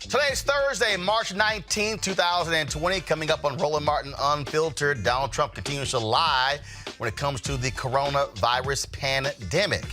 Today's Thursday, March 19, 2020. Coming up on Roland Martin Unfiltered, Donald Trump continues to lie when it comes to the coronavirus pandemic.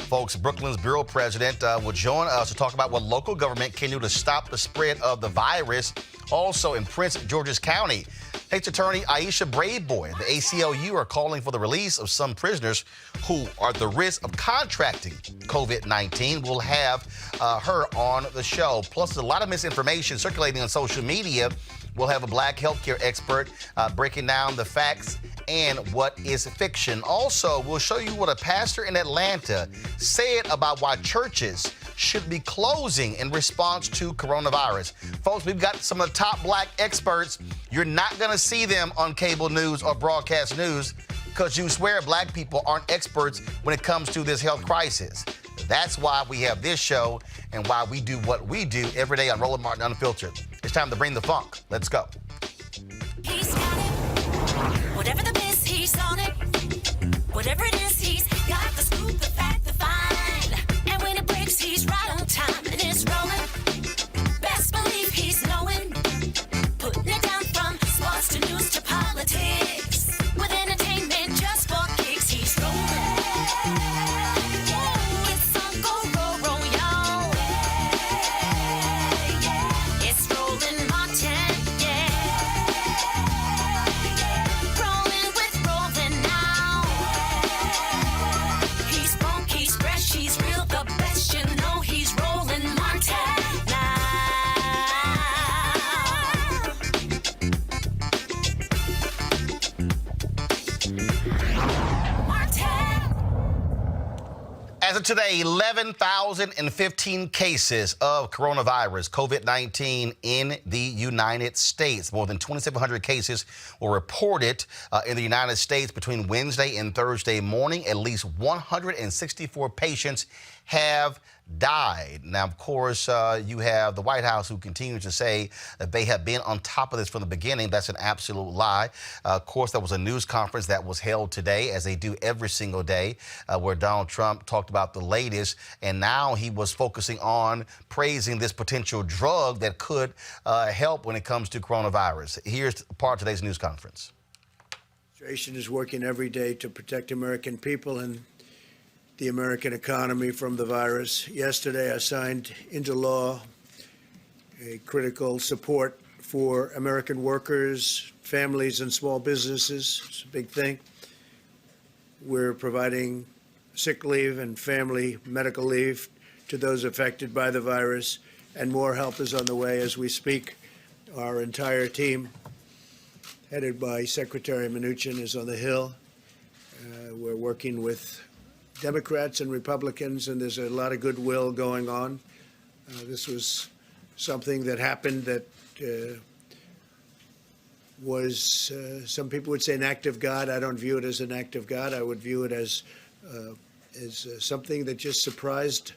Folks, Brooklyn's bureau president will join us to talk about what local government can do to stop the spread of the virus. Also in Prince George's County, State's Attorney Aisha Braveboy and the ACLU are calling for the release of some prisoners who are at the risk of contracting COVID-19. We'll have her on the show. Plus, there's a lot of misinformation circulating on social media. We'll have a black healthcare expert breaking down the facts and what is fiction. Also, we'll show you what a pastor in Atlanta said about why churches should be closing in response to coronavirus. Folks, we've got some of the top black experts. You're not going to see them on cable news or broadcast news because you swear black people aren't experts when it comes to this health crisis. That's why we have this show and why we do what we do every day on Roland Martin Unfiltered. It's time to bring the funk. Let's go. He's got it. Whatever the biz, he's on it. Whatever it is, he's got the scoop, the fact, the find. And when it breaks, he's right on time and it's rolling. Best believe he's knowing. Putting it down from sports to news to politics. With entertainment just for kicks, he's rolling. It's on go, y'all. It's Roland Martin, Rolling with Roland now. He's funk, he's fresh, he's real, the best, you know he's Roland Martin now. As of today, 11,015 cases of coronavirus, COVID-19 in the United States. More than 2,700 cases were reported in the United States between Wednesday and Thursday morning. At least 164 patients have died. Now, of course, you have the White House who continues to say that they have been on top of this from the beginning. That's an absolute lie. Of course, there was a news conference that was held today, as they do every single day, where Donald Trump talked about the latest, and now he was focusing on praising this potential drug that could help when it comes to coronavirus. Here's part of today's news conference. The administration is working every day to protect American people and the American economy from the virus. Yesterday, I signed into law a critical support for American workers, families, and small businesses. It's a big thing. We're providing sick leave and family medical leave to those affected by the virus, and more help is on the way as we speak. Our entire team, headed by Secretary Mnuchin, is on the Hill. We're working with Democrats and Republicans, and there's a lot of goodwill going on. This was something that happened that was, some people would say, an act of God. I don't view it as an act of God. I would view it as something that just surprised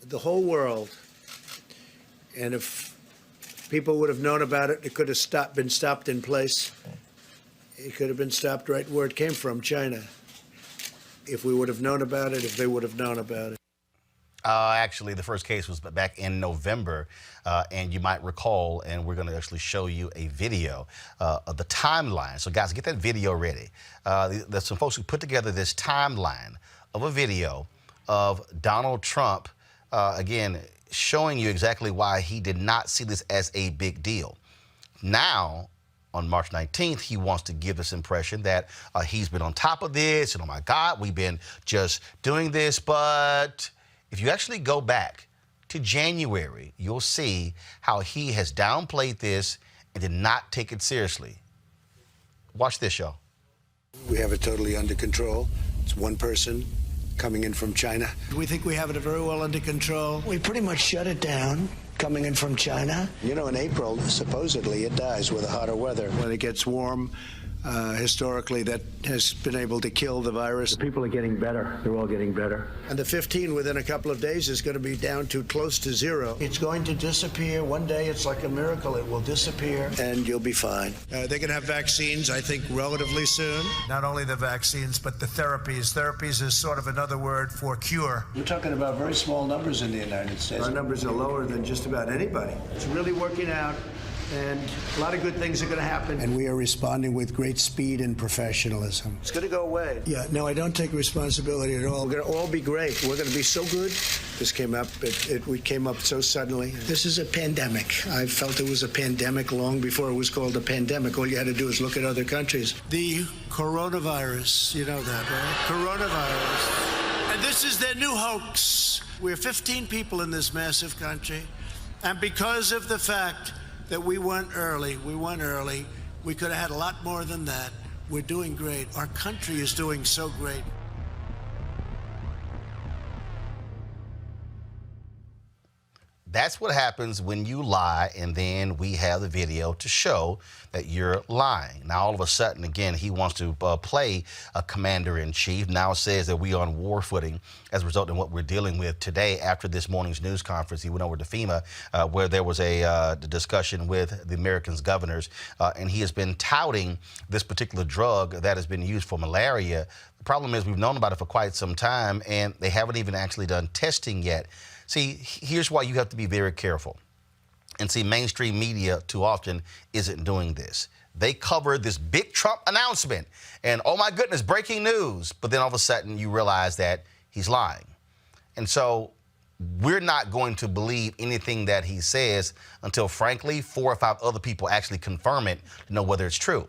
the whole world. And if people would have known about it, it could have been stopped in place. It could have been stopped right where it came from, China. If we would have known about it, if they would have known about it. Actually, the first case was back in November, and you might recall, and we're going to actually show you a video of the timeline. So, guys, get that video ready. There's some folks who put together this timeline of a video of Donald Trump, again, showing you exactly why he did not see this as a big deal. Now, on March 19th, he wants to give this impression that he's been on top of this, and oh my God, we've been just doing this. But if you actually go back to January, you'll see how he has downplayed this and did not take it seriously. Watch this, y'all. We have it totally under control. It's one person coming in from China. We think we have it very well under control. We pretty much shut it down. Coming in from China. You know, in April, supposedly it dies with the hotter weather. When it gets warm, historically that has been able to kill the virus. People are getting better. They're all getting better. And the 15 within a couple of days is going to be down to close to zero. It's going to disappear. One day it's like a miracle. It will disappear and you'll be fine. They're going to have vaccines, I think, relatively soon. Not only the vaccines, but the therapies. Therapies is sort of another word for cure. We're talking about very small numbers in the United States. Our numbers are lower than just about anybody. It's really working out. And a lot of good things are going to happen. And we are responding with great speed and professionalism. It's going to go away. Yeah, no, I don't take responsibility at all. We're going to all be great. We're going to be so good. This came up, we came up so suddenly. This is a pandemic. I felt it was a pandemic long before it was called a pandemic. All you had to do is look at other countries. The coronavirus, you know that, right? Coronavirus. And this is their new hoax. We're 15 people in this massive country. And because of the fact that we went early, we could have had a lot more than that. We're doing great. Our country is doing so great. That's what happens when you lie, and then we have the video to show that you're lying. Now, all of a sudden, again, he wants to play a commander-in-chief. Now it says that we are on war footing as a result of what we're dealing with today. After this morning's news conference, he went over to FEMA, where there was a discussion with the Americans' governors, and he has been touting this particular drug that has been used for malaria. The problem is we've known about it for quite some time, and they haven't even actually done testing yet. See, here's why you have to be very careful. And see, mainstream media too often isn't doing this. They cover this big Trump announcement and, oh my goodness, breaking news. But then all of a sudden you realize that he's lying. And so we're not going to believe anything that he says until, frankly, 4 or 5 other people actually confirm it to know whether it's true.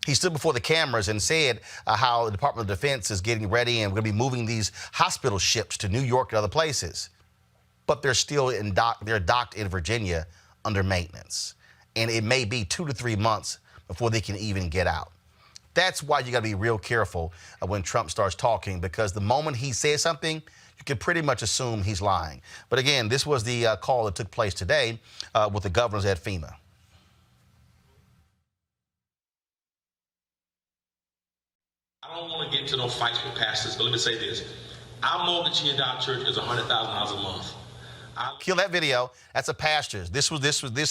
He stood before the cameras and said how the Department of Defense is getting ready and we're going to be moving these hospital ships to New York and other places. But they're still they're docked in Virginia under maintenance. And it may be 2 to 3 months before they can even get out. That's why you got to be real careful when Trump starts talking, because the moment he says something, you can pretty much assume he's lying. But again, this was the call that took place today with the governors at FEMA. I don't want to get into no fights with pastors, but let me say this. Our mortgage here in our church is $100,000 a month. Kill that video. That's a pastor's. This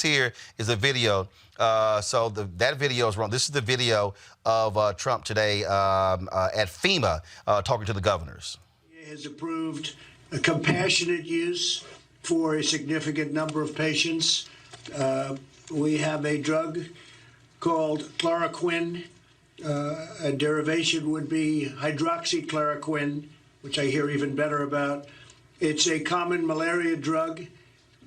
here is a video. That video is wrong. This is the video of Trump today at FEMA talking to the governors. He has approved a compassionate use for a significant number of patients. We have a drug called chloroquine. A derivation would be hydroxychloroquine, which I hear even better about. It's a common malaria drug.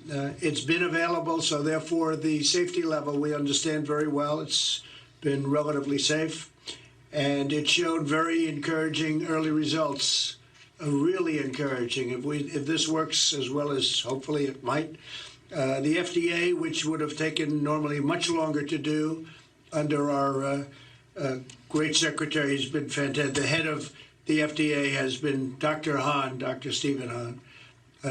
It's been available, so therefore the safety level we understand very well. It's been relatively safe, and it showed very encouraging early results, really encouraging. If this works as well as hopefully it might, the FDA, which would have taken normally much longer to do under our great secretary, has been fantastic. The head of the FDA has been Dr. Hahn, Dr. Stephen Hahn.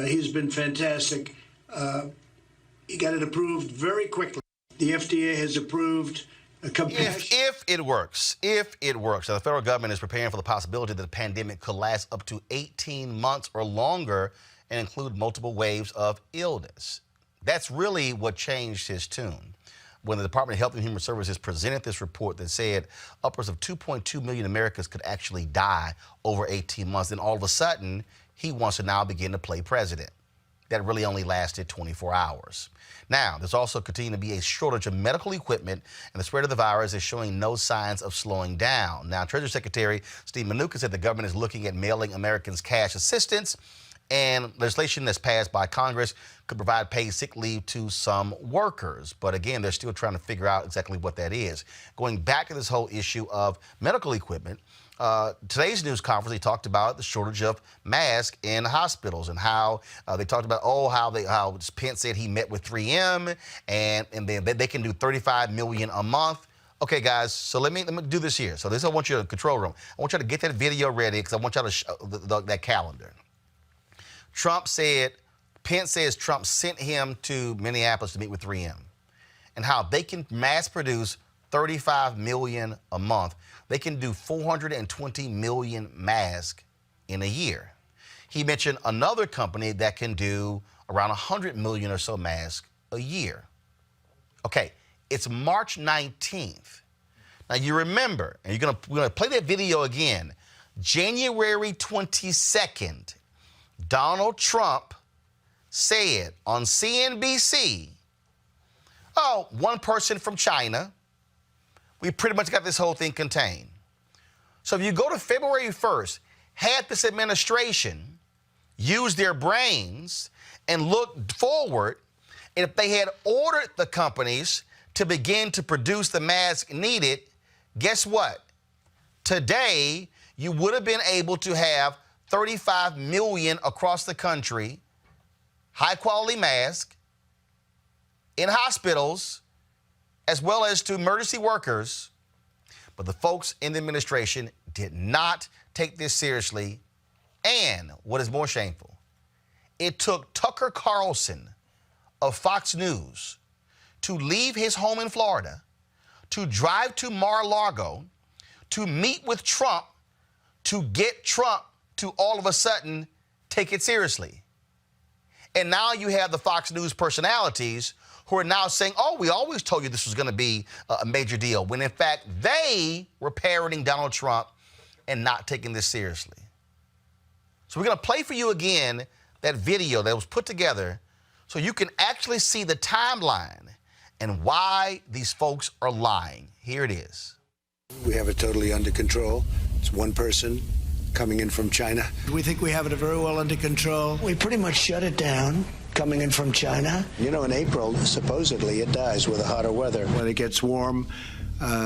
He's been fantastic. He got it approved very quickly. The FDA has approved a compassion. If it works. Now, the federal government is preparing for the possibility that the pandemic could last up to 18 months or longer and include multiple waves of illness. That's really what changed his tune. When the Department of Health and Human Services presented this report that said upwards of 2.2 million Americans could actually die over 18 months, then all of a sudden, he wants to now begin to play president. That really only lasted 24 hours. Now, there's also continuing to be a shortage of medical equipment, and the spread of the virus is showing no signs of slowing down. Now, Treasury Secretary Steve Mnuchin said the government is looking at mailing Americans cash assistance, and legislation that's passed by Congress could provide paid sick leave to some workers. But again, they're still trying to figure out exactly what that is. Going back to this whole issue of medical equipment, today's news conference, they talked about the shortage of masks in hospitals and how they talked about, how Pence said he met with 3M and then they can do $35 million a month. Okay, guys, so let me do this here. So this, I want you to control room. I want you to get that video ready because I want you to show that calendar. Pence says Trump sent him to Minneapolis to meet with 3M and how they can mass produce 35 million a month, they can do 420 million masks in a year. He mentioned another company that can do around 100 million or so masks a year. Okay, it's March 19th. Now you remember, and we're gonna play that video again. January 22nd, Donald Trump said on CNBC, oh, one person from China, we pretty much got this whole thing contained. So if you go to February 1st, had this administration used their brains and looked forward, and if they had ordered the companies to begin to produce the masks needed, guess what? Today, you would have been able to have 35 million across the country, high-quality masks, in hospitals, as well as to emergency workers. But the folks in the administration did not take this seriously. And what is more shameful, it took Tucker Carlson of Fox News to leave his home in Florida, to drive to Mar-a-Lago, to meet with Trump, to get Trump to all of a sudden take it seriously. And now you have the Fox News personalities who are now saying, oh, we always told you this was going to be a major deal, when in fact they were parroting Donald Trump and not taking this seriously. So we're going to play for you again that video that was put together so you can actually see the timeline and why these folks are lying. Here it is. We have it totally under control. It's one person coming in from China. We think we have it very well under control. We pretty much shut it down coming in from China. You know, in April, supposedly it dies with the hotter weather. When it gets warm,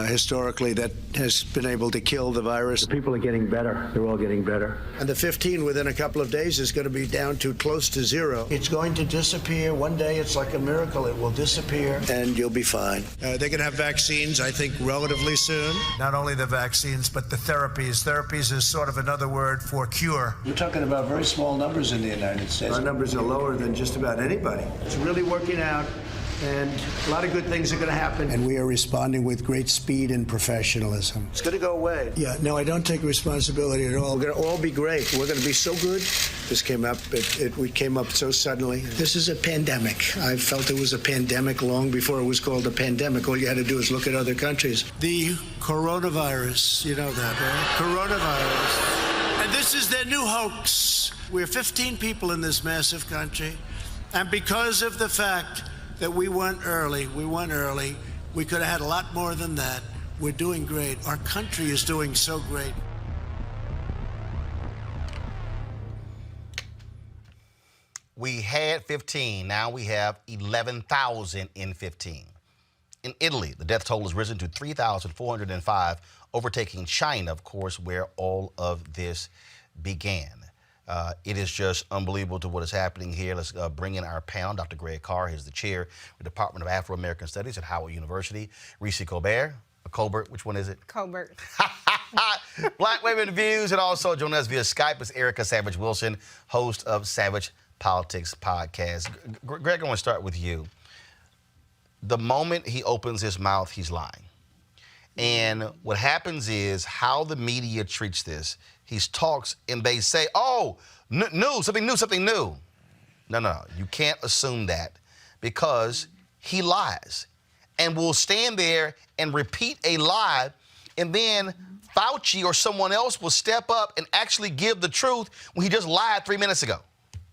historically, that has been able to kill the virus. People are getting better. They're all getting better. And the 15 within a couple of days is going to be down to close to zero. It's going to disappear. One day it's like a miracle. It will disappear. And you'll be fine. They're going to have vaccines, I think, relatively soon. Not only the vaccines, but the therapies. Therapies is sort of another word for cure. You're talking about very small numbers in the United States. Our numbers are lower than just about anybody. It's really working out, and a lot of good things are going to happen. And we are responding with great speed and professionalism. It's going to go away. Yeah, no, I don't take responsibility at all. We're going to all be great. We're going to be so good. This came up, we came up so suddenly. This is a pandemic. I felt it was a pandemic long before it was called a pandemic. All you had to do is look at other countries. The coronavirus, you know that, right? Coronavirus. And this is their new hoax. We're 15 people in this massive country. And because of the fact that we went early, we could have had a lot more than that. We're doing great. Our country is doing so great. We had 15, now we have 11,000 in 15. In Italy, the death toll has risen to 3,405, overtaking China, of course, where all of this began. It is just unbelievable to what is happening here. Let's bring in our panel. Dr. Greg Carr is the chair of the Department of Afro-American Studies at Howard University. Reese Colbert, which one is it? Colbert. Black Women Views, and also joining us via Skype is Erica Savage Wilson, host of Savage Politics Podcast. Greg, I want to start with you. The moment he opens his mouth, he's lying. And what happens is how the media treats this. He talks and they say, oh, something new. No. You can't assume that because he lies and will stand there and repeat a lie, and then Fauci or someone else will step up and actually give the truth when he just lied 3 minutes ago.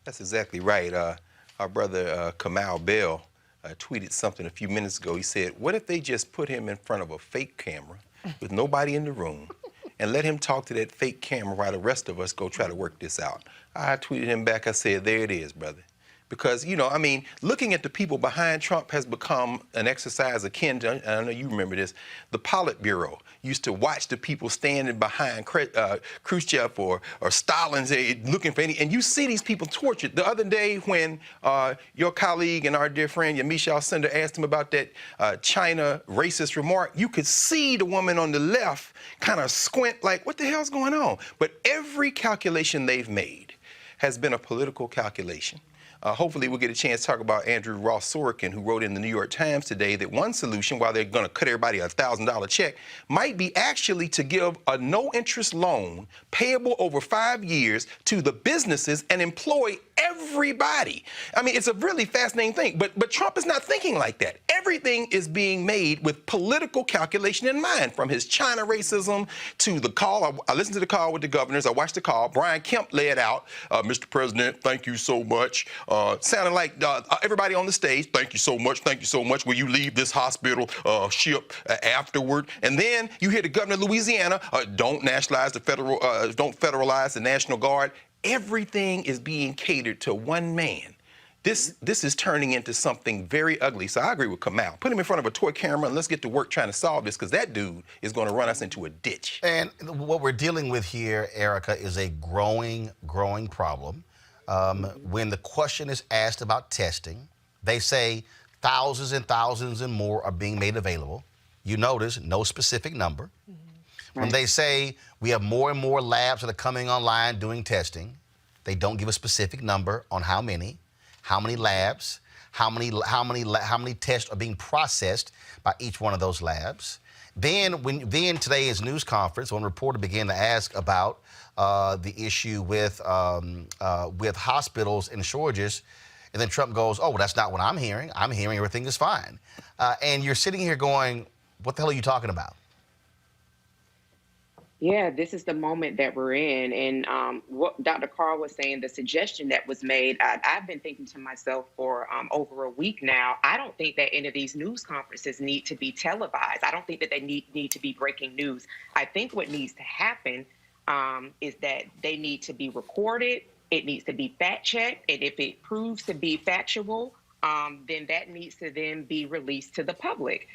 That's exactly right. Our brother Kamau Bell tweeted something a few minutes ago. He said, what if they just put him in front of a fake camera with nobody in the room and let him talk to that fake camera while the rest of us go try to work this out? I tweeted him back. I said, there it is, brother. Because, you know, I mean, looking at the people behind Trump has become an exercise akin to, and I know you remember this, the Politburo used to watch the people standing behind Khrushchev or Stalin looking for any, and you see these people tortured. The other day when your colleague and our dear friend, Yamiche Sender, asked him about that China racist remark, you could see the woman on the left kind of squint like, what the hell's going on? But every calculation they've made has been a political calculation. hopefully we'll get a chance to talk about Andrew Ross Sorkin, who wrote in the New York Times today that one solution, while they're going to cut everybody a $1,000 check, might be actually to give a no-interest loan payable over 5 years to the businesses and employ everybody. I mean, it's a really fascinating thing, but Trump is not thinking like that. Everything is being made with political calculation in mind, from his China racism to the call. I listened to the call with the governors. I watched the call. Brian Kemp laid out, Mr. President, thank you so much. Sounding like everybody on the stage, thank you so much, will you leave this hospital ship afterward? And then you hear the governor of Louisiana, don't nationalize the don't federalize the National Guard. Everything is being catered to one man. This is turning into something very ugly. So I agree with Kamau. Put him in front of a toy camera and let's get to work trying to solve this, because that dude is going to run us into a ditch. And what we're dealing with here, Erica, is a growing problem. When the question is asked about testing, they say thousands and thousands and more are being made available. You notice no specific number. When they say we have more and more labs that are coming online doing testing, they don't give a specific number on how many labs, how many tests are being processed by each one of those labs. Then today's news conference, when a reporter began to ask about the issue with hospitals and shortages, and then Trump goes, "Oh, well, that's not what I'm hearing. I'm hearing everything is fine." And you're sitting here going, "What the hell are you talking about?" Yeah, this is the moment that we're in. And what Dr. Carl was saying, the suggestion that was made, I've been thinking to myself for over a week now, I don't think that any of these news conferences need to be televised. I don't think that they need to be breaking news. I think what needs to happen is that they need to be recorded. It needs to be fact-checked. And if it proves to be factual, then that needs to then be released to the public.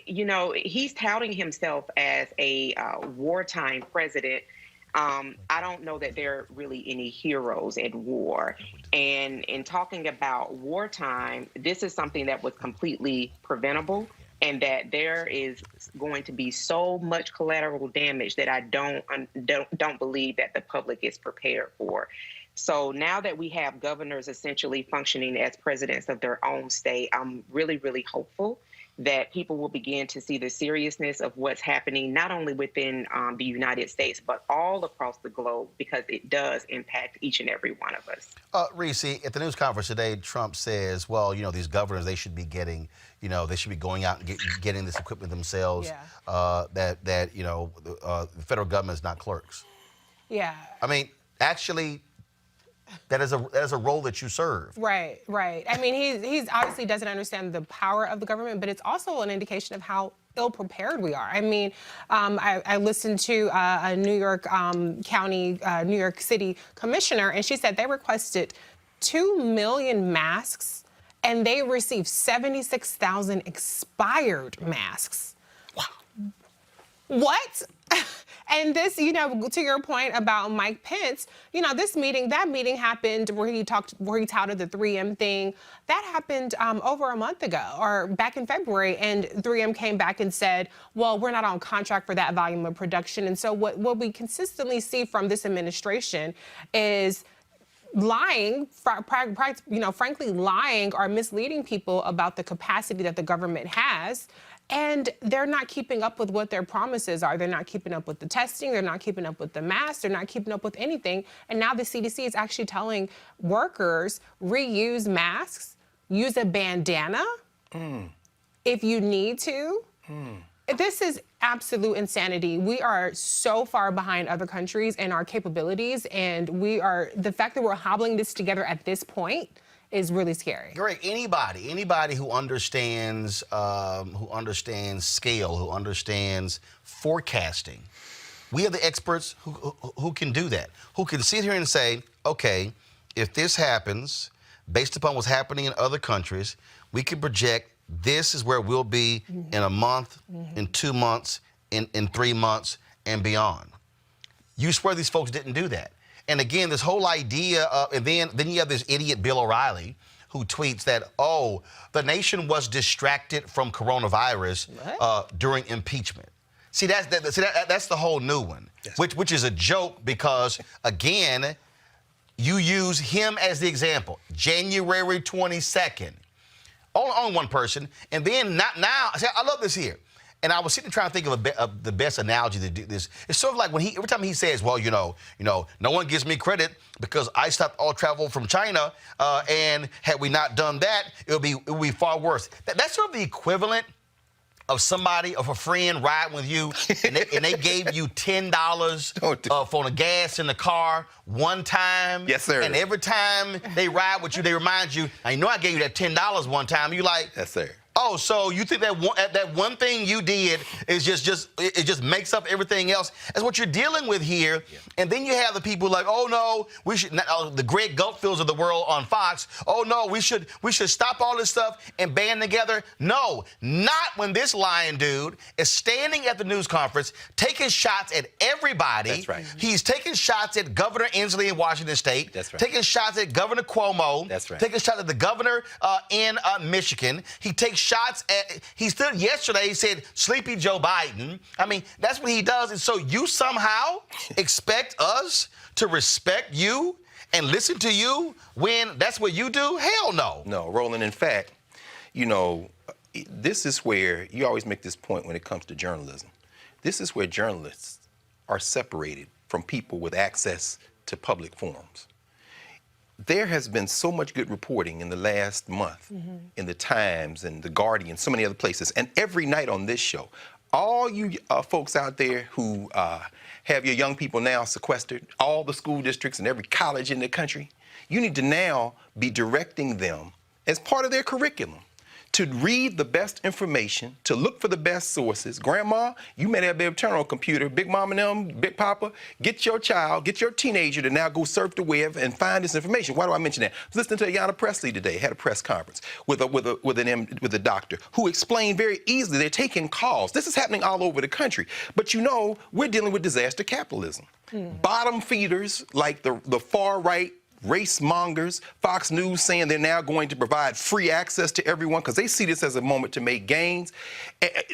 You know, he's touting himself as a wartime president. I don't know that there are really any heroes at war. And in talking about wartime, this is something that was completely preventable, and that there is going to be so much collateral damage that I don't believe that the public is prepared for. So now that we have governors essentially functioning as presidents of their own state, I'm really, really hopeful that people will begin to see the seriousness of what's happening, not only within the United States, but all across the globe, because it does impact each and every one of us. Reese, at the news conference today, Trump says, well, you know, these governors, they should be getting, you know, they should be going out and getting this equipment themselves, that you know, the federal government is not clerks. Yeah. I mean, actually, that is a role that you serve. Right. I mean, he's obviously doesn't understand the power of the government, but it's also an indication of how ill-prepared we are. I mean, I listened to a New York County, New York City commissioner, and she said they requested 2 million masks, and they received 76,000 expired masks. Wow. What? And this, you know, to your point about Mike Pence, you know, that meeting happened where he touted the 3M thing. That happened over a month ago, or back in February, and 3M came back and said, well, we're not on contract for that volume of production. And so what we consistently see from this administration is lying, you know, frankly, lying or misleading people about the capacity that the government has. And they're not keeping up with what their promises are. They're not keeping up with the testing. They're not keeping up with the masks. They're not keeping up with anything. And now the CDC is actually telling workers, reuse masks, use a bandana if you need to. This is absolute insanity. We are so far behind other countries in our capabilities, and the fact that we're hobbling this together at this point is really scary. Great. Anybody who understands scale, who understands forecasting, we are the experts who can do that, who can sit here and say, okay, if this happens, based upon what's happening in other countries, we can project this is where we'll be in a month, in 2 months, in 3 months, and beyond. You swear these folks didn't do that. And again, this whole idea of, and then you have this idiot Bill O'Reilly who tweets that, oh, the nation was distracted from coronavirus during impeachment. See, that's the whole new one, which is a joke because, again, you use him as the example. January 22nd. On one person. And then not now. I love this here. And I was sitting trying to think of the best analogy to do this. It's sort of like when every time he says, well, no one gives me credit because I stopped all travel from China, and had we not done that, it would be far worse. That's sort of the equivalent of a friend riding with you, and they gave you $10 for the gas in the car one time. Yes, sir. And every time they ride with you, they remind you, I gave you that $10 one time. You like, yes, sir. Oh, so you think that one thing you did is just makes up everything else? That's what you're dealing with here. Yeah. And then you have the people like, oh no, we should the Greg Gutfields of the world on Fox. Oh no, we should stop all this stuff and band together. No, not when this lying dude is standing at the news conference taking shots at everybody. That's right. He's taking shots at Governor Inslee in Washington State. That's right. Taking shots at Governor Cuomo. That's right. Taking shots at the governor in Michigan. He takes shots at, he stood yesterday, he said, Sleepy Joe Biden. I mean, that's what he does. And so you somehow expect us to respect you and listen to you when that's what you do? Hell no. No, Roland, in fact, this is where you always make this point when it comes to journalism. This is where journalists are separated from people with access to public forums. There has been so much good reporting in the last month in the Times and the Guardian, so many other places, and every night on this show, all you folks out there who have your young people now sequestered, all the school districts and every college in the country, you need to now be directing them as part of their curriculum to read the best information, to look for the best sources. Grandma, you may not be able to turn on a computer. Big Mama and them, Big Papa, get your child, get your teenager to now go surf the web and find this information. Why do I mention that? I was listening to Ayanna Pressley today, had a press conference with a doctor who explained very easily they're taking calls. This is happening all over the country. But we're dealing with disaster capitalism. Bottom feeders like the far right, race mongers, Fox News saying they're now going to provide free access to everyone because they see this as a moment to make gains.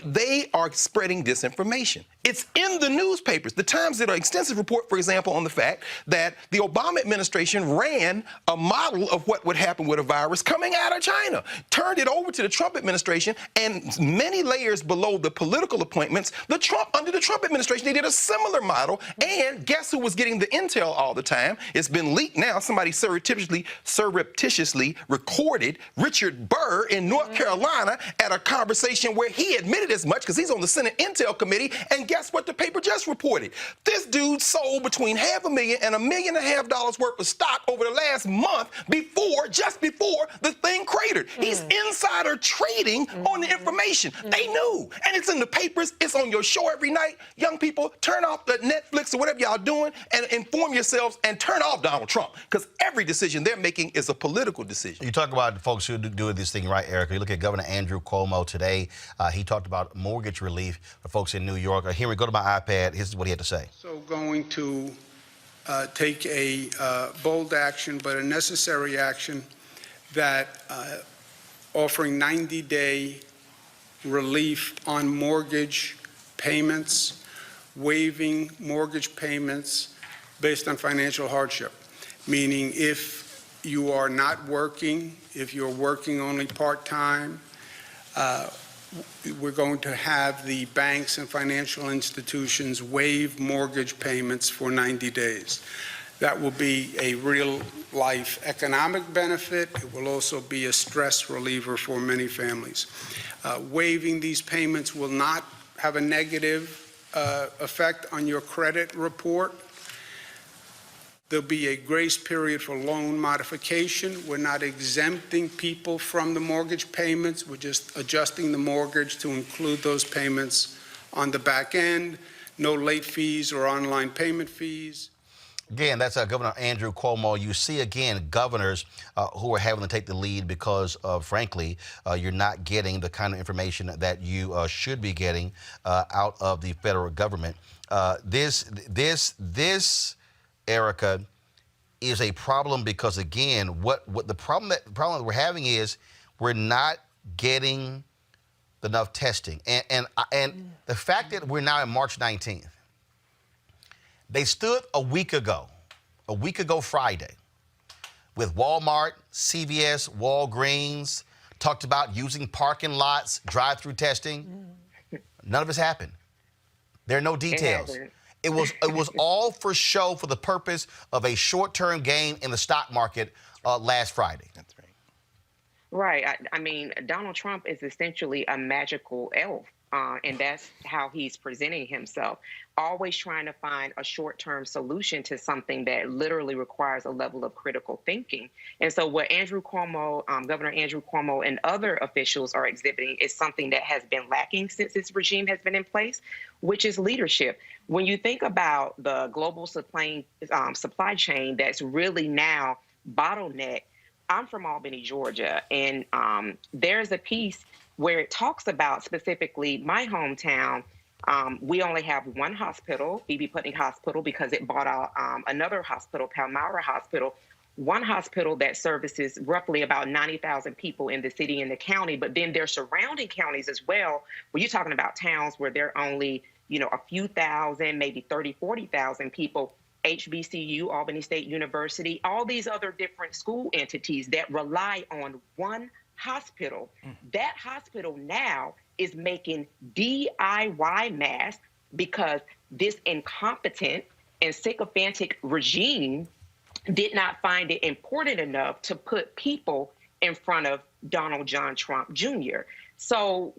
They are spreading disinformation. It's in the newspapers. The Times did an extensive report, for example, on the fact that the Obama administration ran a model of what would happen with a virus coming out of China, turned it over to the Trump administration, and many layers below the political appointments, under the Trump administration, they did a similar model. And guess who was getting the intel all the time? It's been leaked now. Somebody surreptitiously recorded Richard Burr in North Carolina at a conversation where he admitted as much because he's on the Senate Intel Committee. And guess what the paper just reported? This dude sold between $500,000 and $1.5 million worth of stock over the last month just before the thing cratered. He's insider trading on the information. They knew. And it's in the papers. It's on your show every night. Young people, turn off the Netflix or whatever y'all doing and inform yourselves and turn off Donald Trump because every decision they're making is a political decision. You talk about the folks who do this thing right, Erica. You look at Governor Andrew Cuomo today. He talked about mortgage relief for folks in New York. Here we go to my iPad. Here's what he had to say. So going to take a bold action, but a necessary action that offering 90-day relief on mortgage payments, waiving mortgage payments based on financial hardship. Meaning if you are not working, if you're working only part-time, we're going to have the banks and financial institutions waive mortgage payments for 90 days. That will be a real-life economic benefit. It will also be a stress reliever for many families. Waiving these payments will not have a negative effect on your credit report. There'll be a grace period for loan modification. We're not exempting people from the mortgage payments. We're just adjusting the mortgage to include those payments on the back end. No late fees or online payment fees. Again, that's Governor Andrew Cuomo. You see, again, governors who are having to take the lead because, frankly, you're not getting the kind of information that you should be getting out of the federal government. This, Erica, is a problem because, again, what the problem that we're having is we're not getting enough testing. And the fact that we're now in March 19th, they stood a week ago Friday, with Walmart, CVS, Walgreens, talked about using parking lots, drive-through testing. None of it's happened. There are no details. It was all for show for the purpose of a short-term gain in the stock market last Friday. That's right. Right. I mean, Donald Trump is essentially a magical elf. And that's how he's presenting himself, always trying to find a short-term solution to something that literally requires a level of critical thinking. And so what Andrew Cuomo, Governor Andrew Cuomo and other officials are exhibiting is something that has been lacking since this regime has been in place, which is leadership. When you think about the global supply chain that's really now bottlenecked, I'm from Albany, Georgia, and there's a piece where it talks about specifically my hometown. We only have one hospital, Phoebe Putney Hospital, because it bought out another hospital, Palmyra Hospital, one hospital that services roughly about 90,000 people in the city and the county. But then there's surrounding counties as well, where you're talking about towns where there are only, a few thousand, maybe 30, 40,000 people. HBCU, Albany State University, all these other different school entities that rely on one hospital. That hospital now is making DIY masks because this incompetent and sycophantic regime did not find it important enough to put people in front of Donald John Trump Jr. So,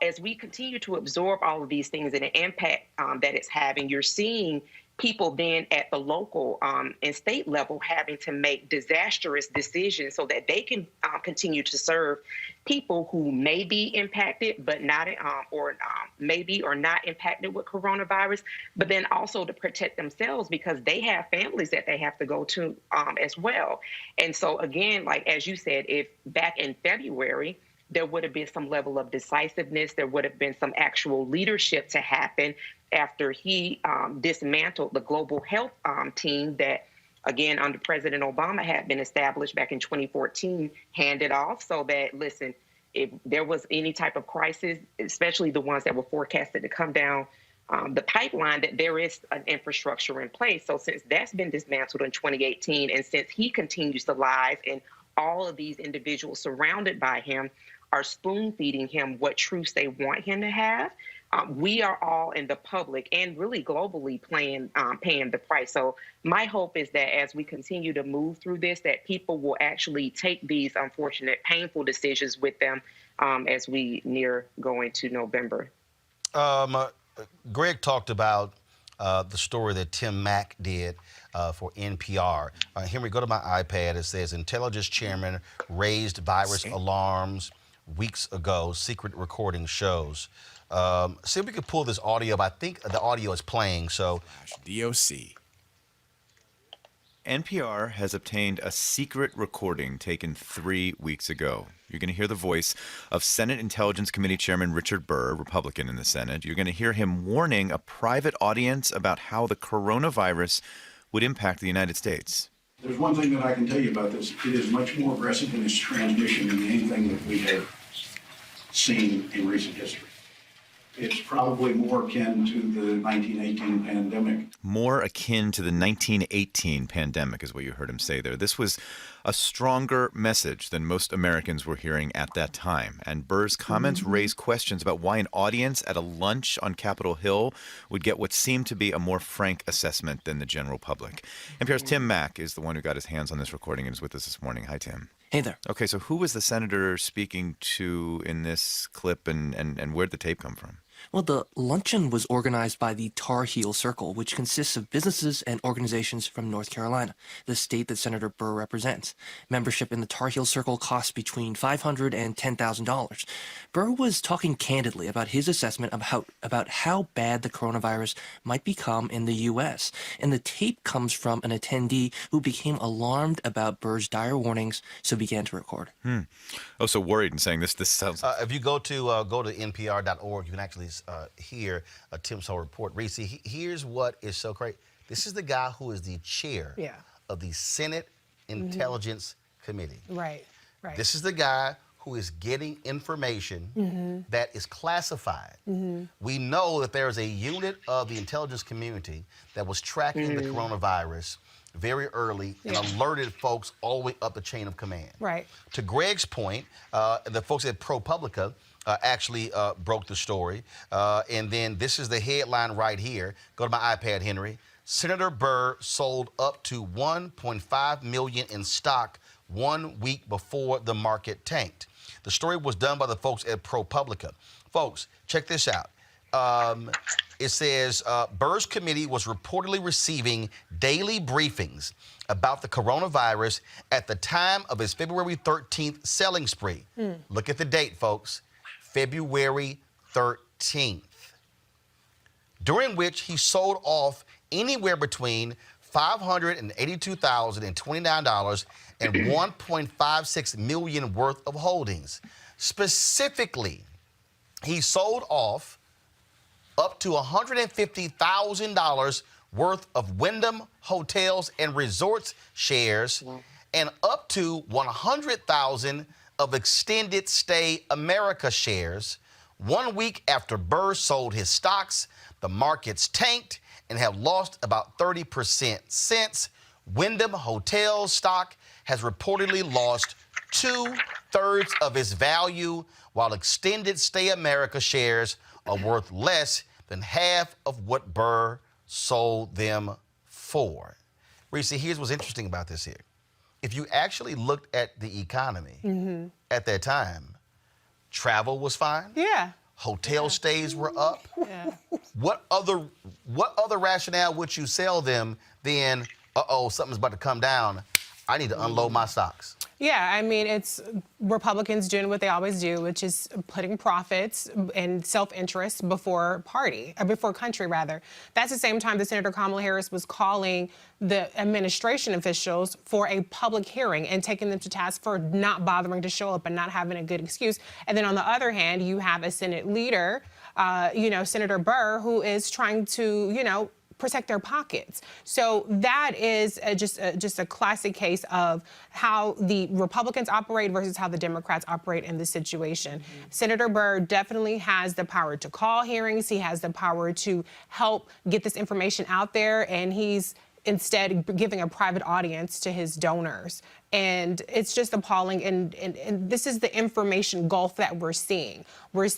as we continue to absorb all of these things and the impact that it's having, you're seeing people then at the local and state level having to make disastrous decisions so that they can continue to serve people who may be impacted, but not, maybe or not impacted with coronavirus, but then also to protect themselves because they have families that they have to go to as well. And so again, like as you said, if back in February, there would have been some level of decisiveness. There would have been some actual leadership to happen after he dismantled the global health team that, again, under President Obama had been established back in 2014, handed off so that, listen, if there was any type of crisis, especially the ones that were forecasted to come down the pipeline, that there is an infrastructure in place. So since that's been dismantled in 2018, and since he continues to lie and all of these individuals surrounded by him are spoon-feeding him what truths they want him to have, we are all in the public and really globally paying the price. So my hope is that as we continue to move through this, that people will actually take these unfortunate, painful decisions with them as we near going to November. Greg talked about the story that Tim Mack did for NPR. Henry, go to my iPad. It says, intelligence chairman raised virus alarms weeks ago, secret recording shows. See if we could pull this audio up. I think the audio is playing, so. DOC. NPR has obtained a secret recording taken 3 weeks ago. You're going to hear the voice of Senate Intelligence Committee Chairman Richard Burr, Republican in the Senate. You're going to hear him warning a private audience about how the coronavirus would impact the United States. There's one thing that I can tell you about this. It is much more aggressive in its transmission than anything that we have seen in recent history. It's probably more akin to the 1918 pandemic. More akin to the 1918 pandemic is what you heard him say there. This was a stronger message than most Americans were hearing at that time. And Burr's comments raised questions about why an audience at a lunch on Capitol Hill would get what seemed to be a more frank assessment than the general public. NPR's Tim Mack is the one who got his hands on this recording and is with us this morning. Hi, Tim. Hey there. Okay, so who was the senator speaking to in this clip, and where did the tape come from? Well, the luncheon was organized by the Tar Heel Circle, which consists of businesses and organizations from North Carolina, the state that Senator Burr represents. Membership in the Tar Heel Circle costs between $500 and $10,000. Burr was talking candidly about his assessment of about how bad the coronavirus might become in the U.S. And the tape comes from an attendee who became alarmed about Burr's dire warnings, so began to record. Oh, so worried and saying this sounds... if you go to npr.org, you can actually hear Tim's whole report. Reese, here's what is so great. This is the guy who is the chair of the Senate Intelligence Committee. Right. This is the guy who is getting information that is classified. We know that there is a unit of the intelligence community that was tracking the coronavirus very early and alerted folks all the way up the chain of command. Right. To Greg's point, the folks at ProPublica actually broke the story. And then this is the headline right here. Go to my iPad, Henry. Senator Burr sold up to $1.5 million in stock 1 week before the market tanked. The story was done by the folks at ProPublica. Folks, check this out. It says Burr's committee was reportedly receiving daily briefings about the coronavirus at the time of his February 13th selling spree. Look at the date, folks. February 13th. During which he sold off anywhere between $582,029 and $1.56 million worth of holdings. Specifically, he sold off up to $150,000 worth of Wyndham Hotels and Resorts shares and up to $100,000 of Extended Stay America shares. 1 week after Burr sold his stocks, the markets tanked and have lost about 30% since. Wyndham Hotels stock has reportedly lost 2/3 of its value, while Extended Stay America shares are worth less than half of what Burr sold them for. Reese, here's what's interesting about this here. If you actually looked at the economy at that time, travel was fine. Yeah. Hotel stays were up. Yeah. What other rationale would you sell them than, something's about to come down, I need to unload my stocks? Yeah, I mean, it's Republicans doing what they always do, which is putting profits and self-interest before country, rather. That's the same time that Senator Kamala Harris was calling the administration officials for a public hearing and taking them to task for not bothering to show up and not having a good excuse. And then on the other hand, you have a Senate leader, Senator Burr, who is trying to, protect their pockets. So that is just a classic case of how the Republicans operate versus how the Democrats operate in this situation. Senator Burr definitely has the power to call hearings. He has the power to help get this information out there, and he's instead giving a private audience to his donors. And it's just appalling. And this is the information gulf that we're seeing. We're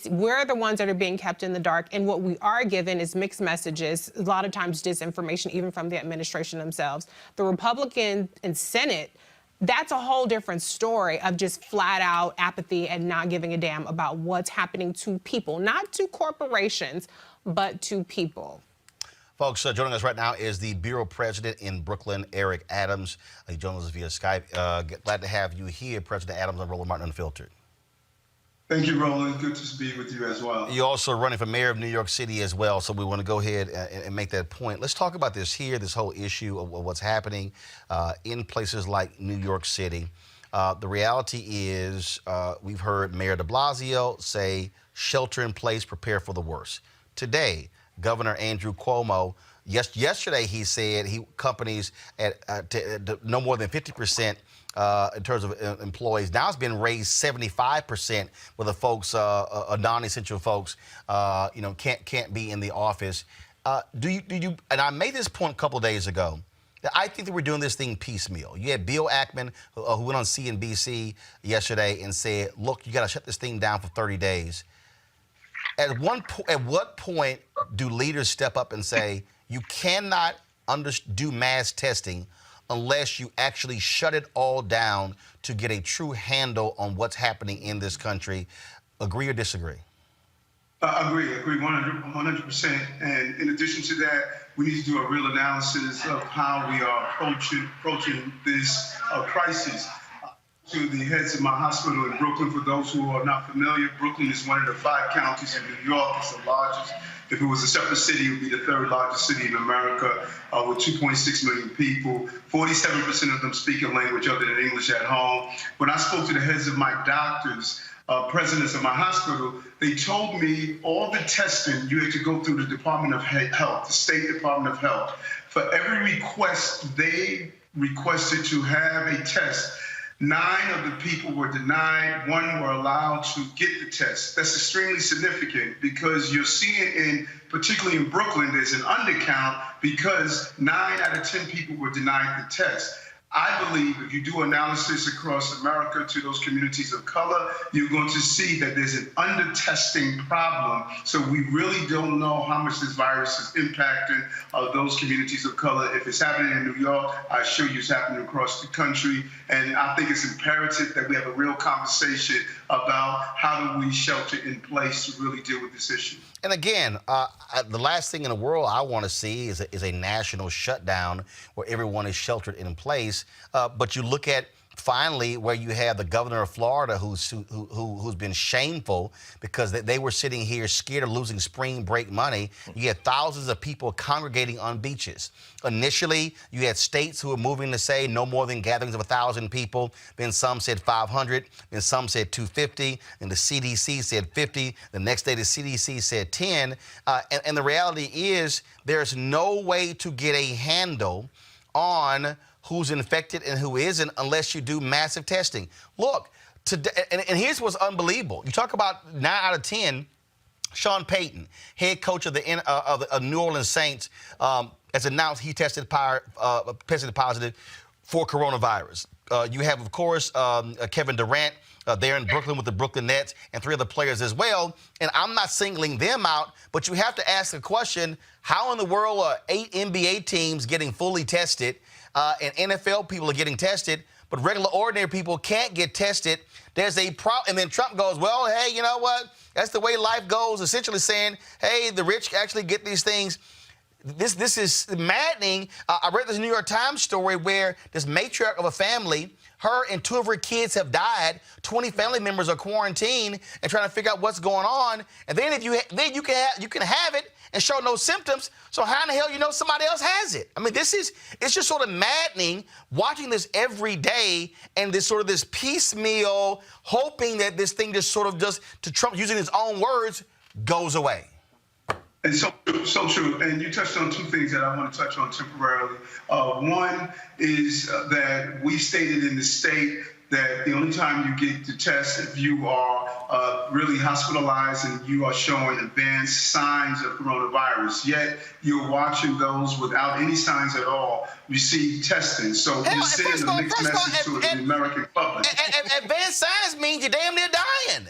the ones that are being kept in the dark. And what we are given is mixed messages, a lot of times disinformation, even from the administration themselves. The Republican and Senate, that's a whole different story of just flat out apathy and not giving a damn about what's happening to people, not to corporations, but to people. Folks, joining us right now is the Bureau President in Brooklyn, Eric Adams. He joins us via Skype. Glad to have you here, President Adams, on Roland Martin Unfiltered. Thank you, Roland. Good to be with you as well. You're also running for mayor of New York City as well, so we want to go ahead and make that point. Let's talk about this here, this whole issue of what's happening in places like New York City. The reality is we've heard Mayor de Blasio say shelter in place, prepare for the worst. Today, Governor Andrew Cuomo, yesterday he said companies at no more than 50% in terms of employees. Now it's been raised 75% where the folks, non-essential folks, can't be in the office. Do you? And I made this point a couple days ago. I think that we're doing this thing piecemeal. You had Bill Ackman, who went on CNBC yesterday and said, "Look, you got to shut this thing down for 30 days." At what point do leaders step up and say, you cannot do mass testing unless you actually shut it all down to get a true handle on what's happening in this country? Agree or disagree? Agree 100%. And in addition to that, we need to do a real analysis of how we are approaching this crisis. To the heads of my hospital in Brooklyn. For those who are not familiar, Brooklyn is one of the 5 counties in New York. It's the largest. If it was a separate city, it would be the 3rd largest city in America with 2.6 million people. 47% of them speak a language other than English at home. When I spoke to the heads of my doctors, presidents of my hospital, they told me all the testing you had to go through the Department of Health, the State Department of Health. For every request they requested to have a test, 9 of the people were denied, 1 were allowed to get the test. That's extremely significant because you're seeing particularly in Brooklyn, there's an undercount because 9 out of 10 people were denied the test. I believe if you do analysis across America to those communities of color, you're going to see that there's an under-testing problem. So we really don't know how much this virus is impacting those communities of color. If it's happening in New York, I assure you it's happening across the country. And I think it's imperative that we have a real conversation about how do we shelter in place to really deal with this issue. And again, the last thing in the world I want to see is a national shutdown where everyone is sheltered in place. But you look at finally where you have the governor of Florida who's been shameful because they were sitting here scared of losing spring break money. You had thousands of people congregating on beaches. Initially, you had states who were moving to say no more than gatherings of 1,000 people. Then some said 500. Then some said 250. And the CDC said 50. The next day, the CDC said 10. And the reality is there's no way to get a handle on who's infected and who isn't unless you do massive testing. Look, today, and here's what's unbelievable. You talk about 9 out of 10, Sean Payton, head coach of the New Orleans Saints, has announced he tested positive for coronavirus. You have, of course, Kevin Durant there in Brooklyn with the Brooklyn Nets and 3 other players as well. And I'm not singling them out, but you have to ask the question, how in the world are 8 NBA teams getting fully tested and NFL people are getting tested, but regular, ordinary people can't get tested? There's a problem. And then Trump goes, well, hey, you know what? That's the way life goes, essentially saying, hey, the rich actually get these things. This is maddening. I read this New York Times story where this matriarch of a family, her and 2 of her kids have died. 20 family members are quarantined and trying to figure out what's going on. And then you can have it and show no symptoms. So how in the hell you know somebody else has it? I mean, it's just sort of maddening watching this every day and this piecemeal hoping that this thing just sort of just, to Trump using his own words, goes away. And so true. And you touched on 2 things that I want to touch on temporarily. One is that we stated in the state that the only time you get to test if you are really hospitalized and you are showing advanced signs of coronavirus. Yet you're watching those without any signs at all receive testing. So you're sending a mixed message to the American public. Advanced signs means you're damn near dying.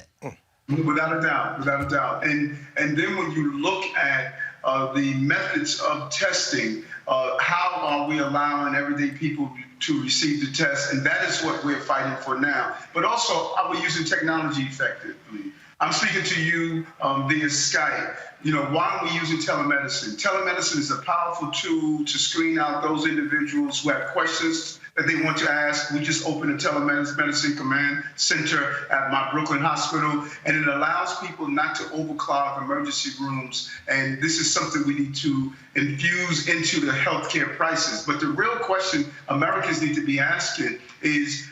Without a doubt. And then when you look at the methods of testing, how are we allowing everyday people to receive the test? And that is what we're fighting for now. But also, are we using technology effectively? I'm speaking to you via Skype. You know, why are we using telemedicine? Telemedicine is a powerful tool to screen out those individuals who have questions that they want to ask. We just opened a telemedicine command center at my Brooklyn hospital, and it allows people not to overclog emergency rooms. And this is something we need to infuse into the healthcare crisis. But the real question Americans need to be asking is,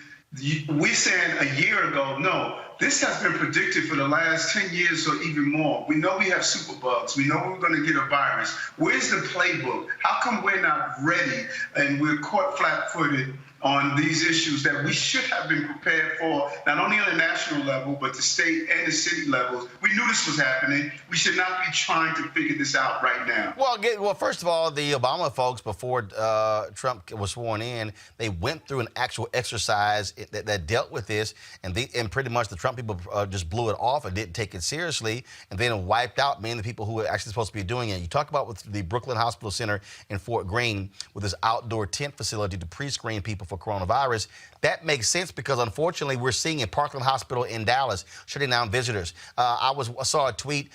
we said a year ago, no, this has been predicted for the last 10 years or even more. We know we have superbugs. We know we're going to get a virus. Where's the playbook? How come we're not ready and we're caught flat-footed on these issues that we should have been prepared for, not only on the national level, but the state and the city levels? We knew this was happening. We should not be trying to figure this out right now. Well, first of all, the Obama folks, before Trump was sworn in, they went through an actual exercise that dealt with this, and pretty much the Trump people just blew it off and didn't take it seriously, and then wiped out many of the people who were actually supposed to be doing it. You talk about with the Brooklyn Hospital Center in Fort Greene with this outdoor tent facility to pre-screen people for coronavirus. That makes sense because, unfortunately, we're seeing in Parkland Hospital in Dallas shutting down visitors. I saw a tweet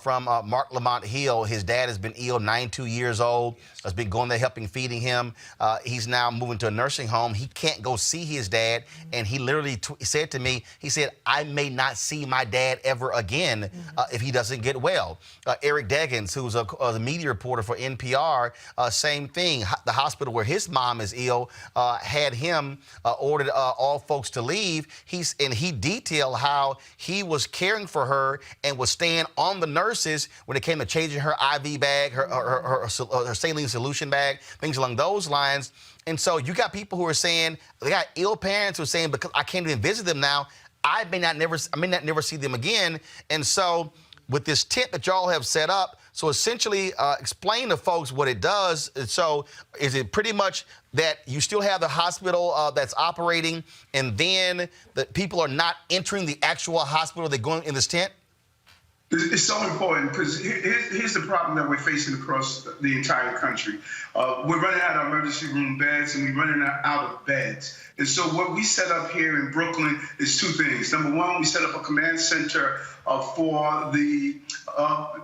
from Mark Lamont Hill. His dad has been ill, 92 years old, has been going there helping, feeding him. He's now moving to a nursing home. He can't go see his dad, and he literally said to me, he said, I may not see my dad ever again if he doesn't get well. Eric Deggans, who's a media reporter for NPR, same thing. The hospital where his mom is ill had had him ordered all folks to leave. He detailed how he was caring for her and was staying on the nurses when it came to changing her IV bag, her saline solution bag, things along those lines. And so you got people who are saying, they got ill parents who are saying, because I can't even visit them now, I may not never see them again. And so with this tent that y'all have set up, so essentially explain to folks what it does. So is it pretty much that you still have the hospital that's operating, and then the people are not entering the actual hospital, they're going in this tent? It's so important because here's the problem that we're facing across the entire country. We're running out of emergency room beds, and we're running out of beds. And so what we set up here in Brooklyn is two things. Number one, we set up a command center for the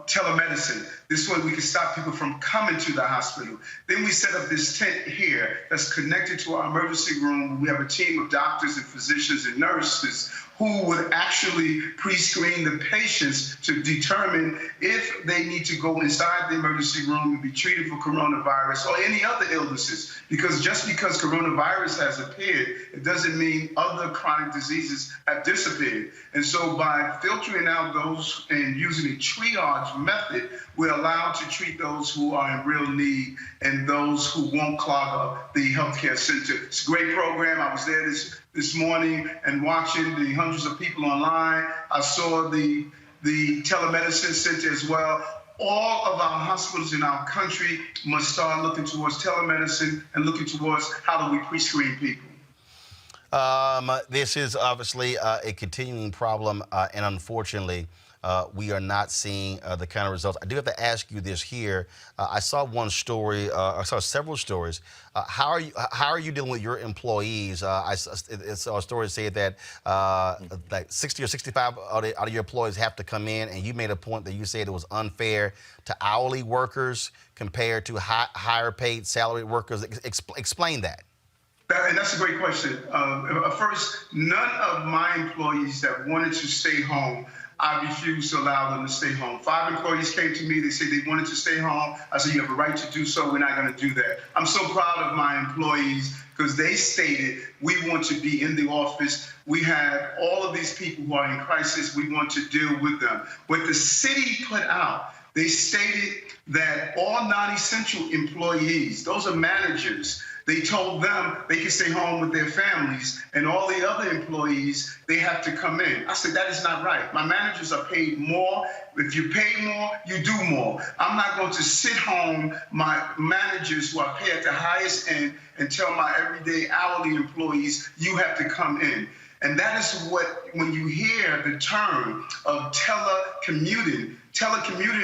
telemedicine. This way we can stop people from coming to the hospital. Then we set up this tent here that's connected to our emergency room. We have a team of doctors and physicians and nurses who would actually pre-screen the patients to determine if they need to go inside the emergency room and be treated for coronavirus or any other illnesses. Because just because coronavirus has appeared, it doesn't mean other chronic diseases have disappeared. And so by filtering out those and using a triage method, we're allowed to treat those who are in real need and those who won't clog up the healthcare center. It's a great program. I was there this morning and watching the hundreds of people online. I saw the telemedicine center as well. All of our hospitals in our country must start looking towards telemedicine and looking towards how do we pre-screen people. This is obviously a continuing problem, and unfortunately, we are not seeing the kind of results. I do have to ask you this here. I saw one story. I saw several stories. How are you dealing with your employees? I saw a story that said that like 60 or 65 out of your employees have to come in, and you made a point that you said it was unfair to hourly workers compared to higher paid salaried workers. Explain that. And that's a great question. First, none of my employees that wanted to stay home, I refused to allow them to stay home. 5 employees came to me. They said they wanted to stay home. I said, you have a right to do so. We're not going to do that. I'm so proud of my employees because they stated, we want to be in the office. We have all of these people who are in crisis. We want to deal with them. What the city put out, they stated that all non-essential employees, those are managers, they told them they can stay home with their families, and all the other employees, they have to come in. I said, that is not right. My managers are paid more. If you pay more, you do more. I'm not going to sit home, my managers who are paid at the highest end, and tell my everyday hourly employees, you have to come in. And that is what, when you hear the term of telecommuting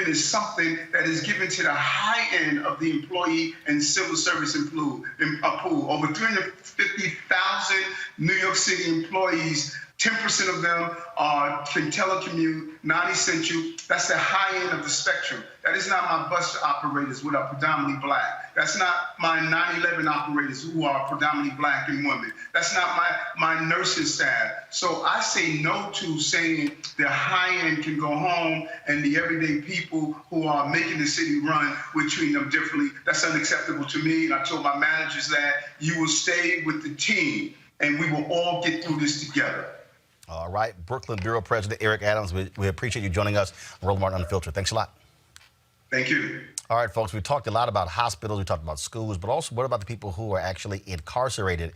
is something that is given to the high end of the employee and civil service pool. Over 350,000 New York City employees, 10% of them can telecommute, non-essential. That's the high end of the spectrum. That is not my bus operators who are predominantly black. That's not my 9/11 operators who are predominantly black and women. That's not my nursing staff. So I say no to saying the high end can go home and the everyday people who are making the city run, we're treating them differently. That's unacceptable to me. And I told my managers that you will stay with the team and we will all get through this together. All right, Brooklyn Bureau President Eric Adams, we appreciate you joining us on Roland Martin Unfiltered. Thanks a lot. Thank you. All right, folks, we talked a lot about hospitals, we talked about schools, but also what about the people who are actually incarcerated?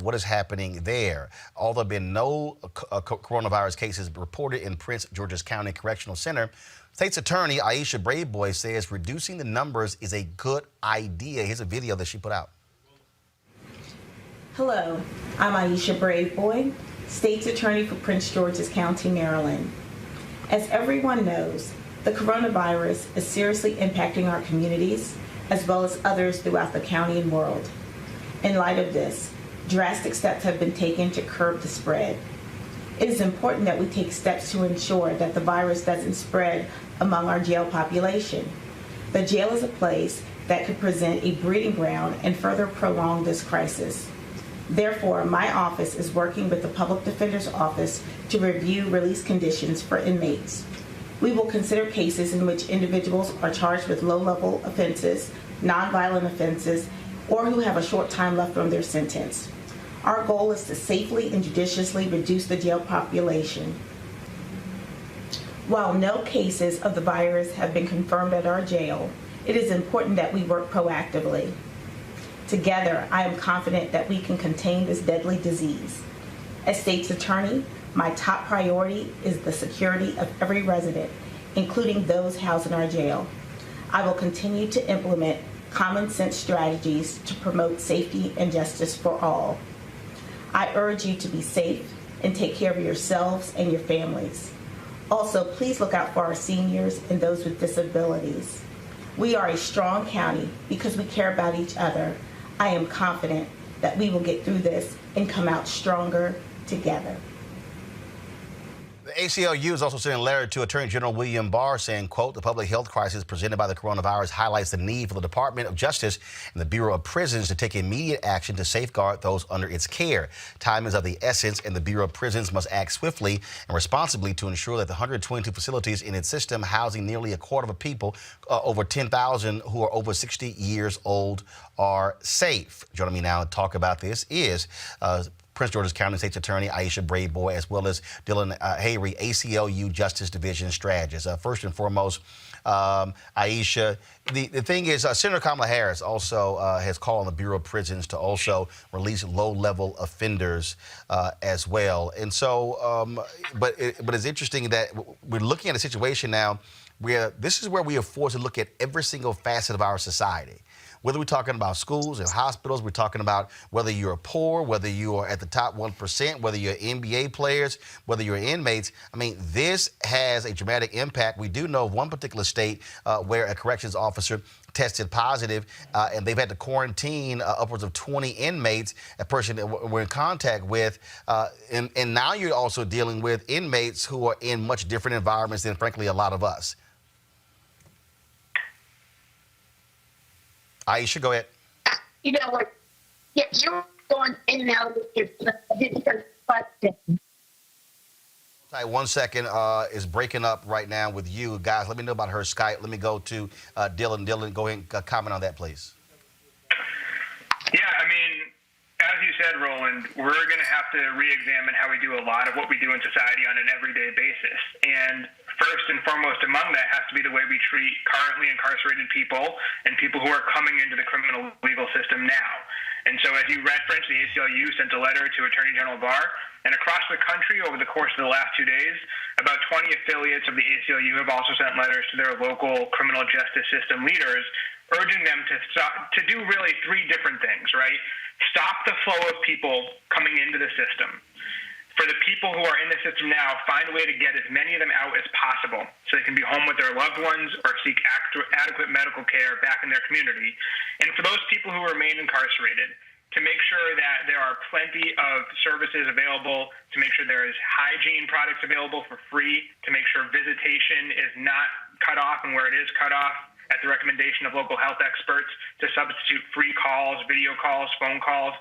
What is happening there? Although there have been no coronavirus cases reported in Prince George's County Correctional Center, State's Attorney Aisha Braveboy says reducing the numbers is a good idea. Here's a video that she put out. Hello, I'm Aisha Braveboy, State's Attorney for Prince George's County, Maryland. As everyone knows, the coronavirus is seriously impacting our communities as well as others throughout the county and world. In light of this, drastic steps have been taken to curb the spread. It is important that we take steps to ensure that the virus doesn't spread among our jail population. The jail is a place that could present a breeding ground and further prolong this crisis. Therefore, my office is working with the Public Defender's Office to review release conditions for inmates. We will consider cases in which individuals are charged with low-level offenses, nonviolent offenses, or who have a short time left on their sentence. Our goal is to safely and judiciously reduce the jail population. While no cases of the virus have been confirmed at our jail, it is important that we work proactively. Together, I am confident that we can contain this deadly disease. As state's attorney, my top priority is the security of every resident, including those housed in our jail. I will continue to implement common sense strategies to promote safety and justice for all. I urge you to be safe and take care of yourselves and your families. Also, please look out for our seniors and those with disabilities. We are a strong county because we care about each other. I am confident that we will get through this and come out stronger together. The ACLU is also sending a letter to Attorney General William Barr saying, quote, the public health crisis presented by the coronavirus highlights the need for the Department of Justice and the Bureau of Prisons to take immediate action to safeguard those under its care. Time is of the essence, and the Bureau of Prisons must act swiftly and responsibly to ensure that the 122 facilities in its system housing nearly a quarter of people, over 10,000 who are over 60 years old, are safe. Joining me now to talk about this is Prince George's County State's Attorney Aisha Bradeboy, as well as Dylan Hayrie, ACLU Justice Division Strategist. First and foremost, Aisha, the thing is, Senator Kamala Harris also has called on the Bureau of Prisons to also release low-level offenders as well. And so, but it's interesting that we're looking at a situation now where this is where we are forced to look at every single facet of our society. Whether we're talking about schools and hospitals, we're talking about whether you're poor, whether you are at the top 1%, whether you're NBA players, whether you're inmates. I mean, this has a dramatic impact. We do know of one particular state where a corrections officer tested positive, and they've had to quarantine upwards of 20 inmates, a person that we're in contact with. And now you're also dealing with inmates who are in much different environments than, frankly, a lot of us. Aisha, go ahead. You know what? Yeah, you're going in and out with your question. Hi, 1 second is breaking up right now with you. Guys, let me know about her Skype. Let me go to Dylan. Dylan, go ahead and comment on that, please. Yeah, I mean, as you said, Roland, we're going to have to re-examine how we do a lot of what we do in society on an everyday basis. And first and foremost among that has to be the way we treat currently incarcerated people and people who are coming into the criminal legal system now. And so as you referenced, the ACLU sent a letter to Attorney General Barr, and across the country over the course of the last 2 days, about 20 affiliates of the ACLU have also sent letters to their local criminal justice system leaders, urging them to do really three different things, right? Stop the flow of people coming into the system. For the people who are in the system now, find a way to get as many of them out as possible so they can be home with their loved ones or seek adequate medical care back in their community. And for those people who remain incarcerated, to make sure that there are plenty of services available, to make sure there is hygiene products available for free, to make sure visitation is not cut off, and where it is cut off, at the recommendation of local health experts, to substitute free calls, video calls, phone calls.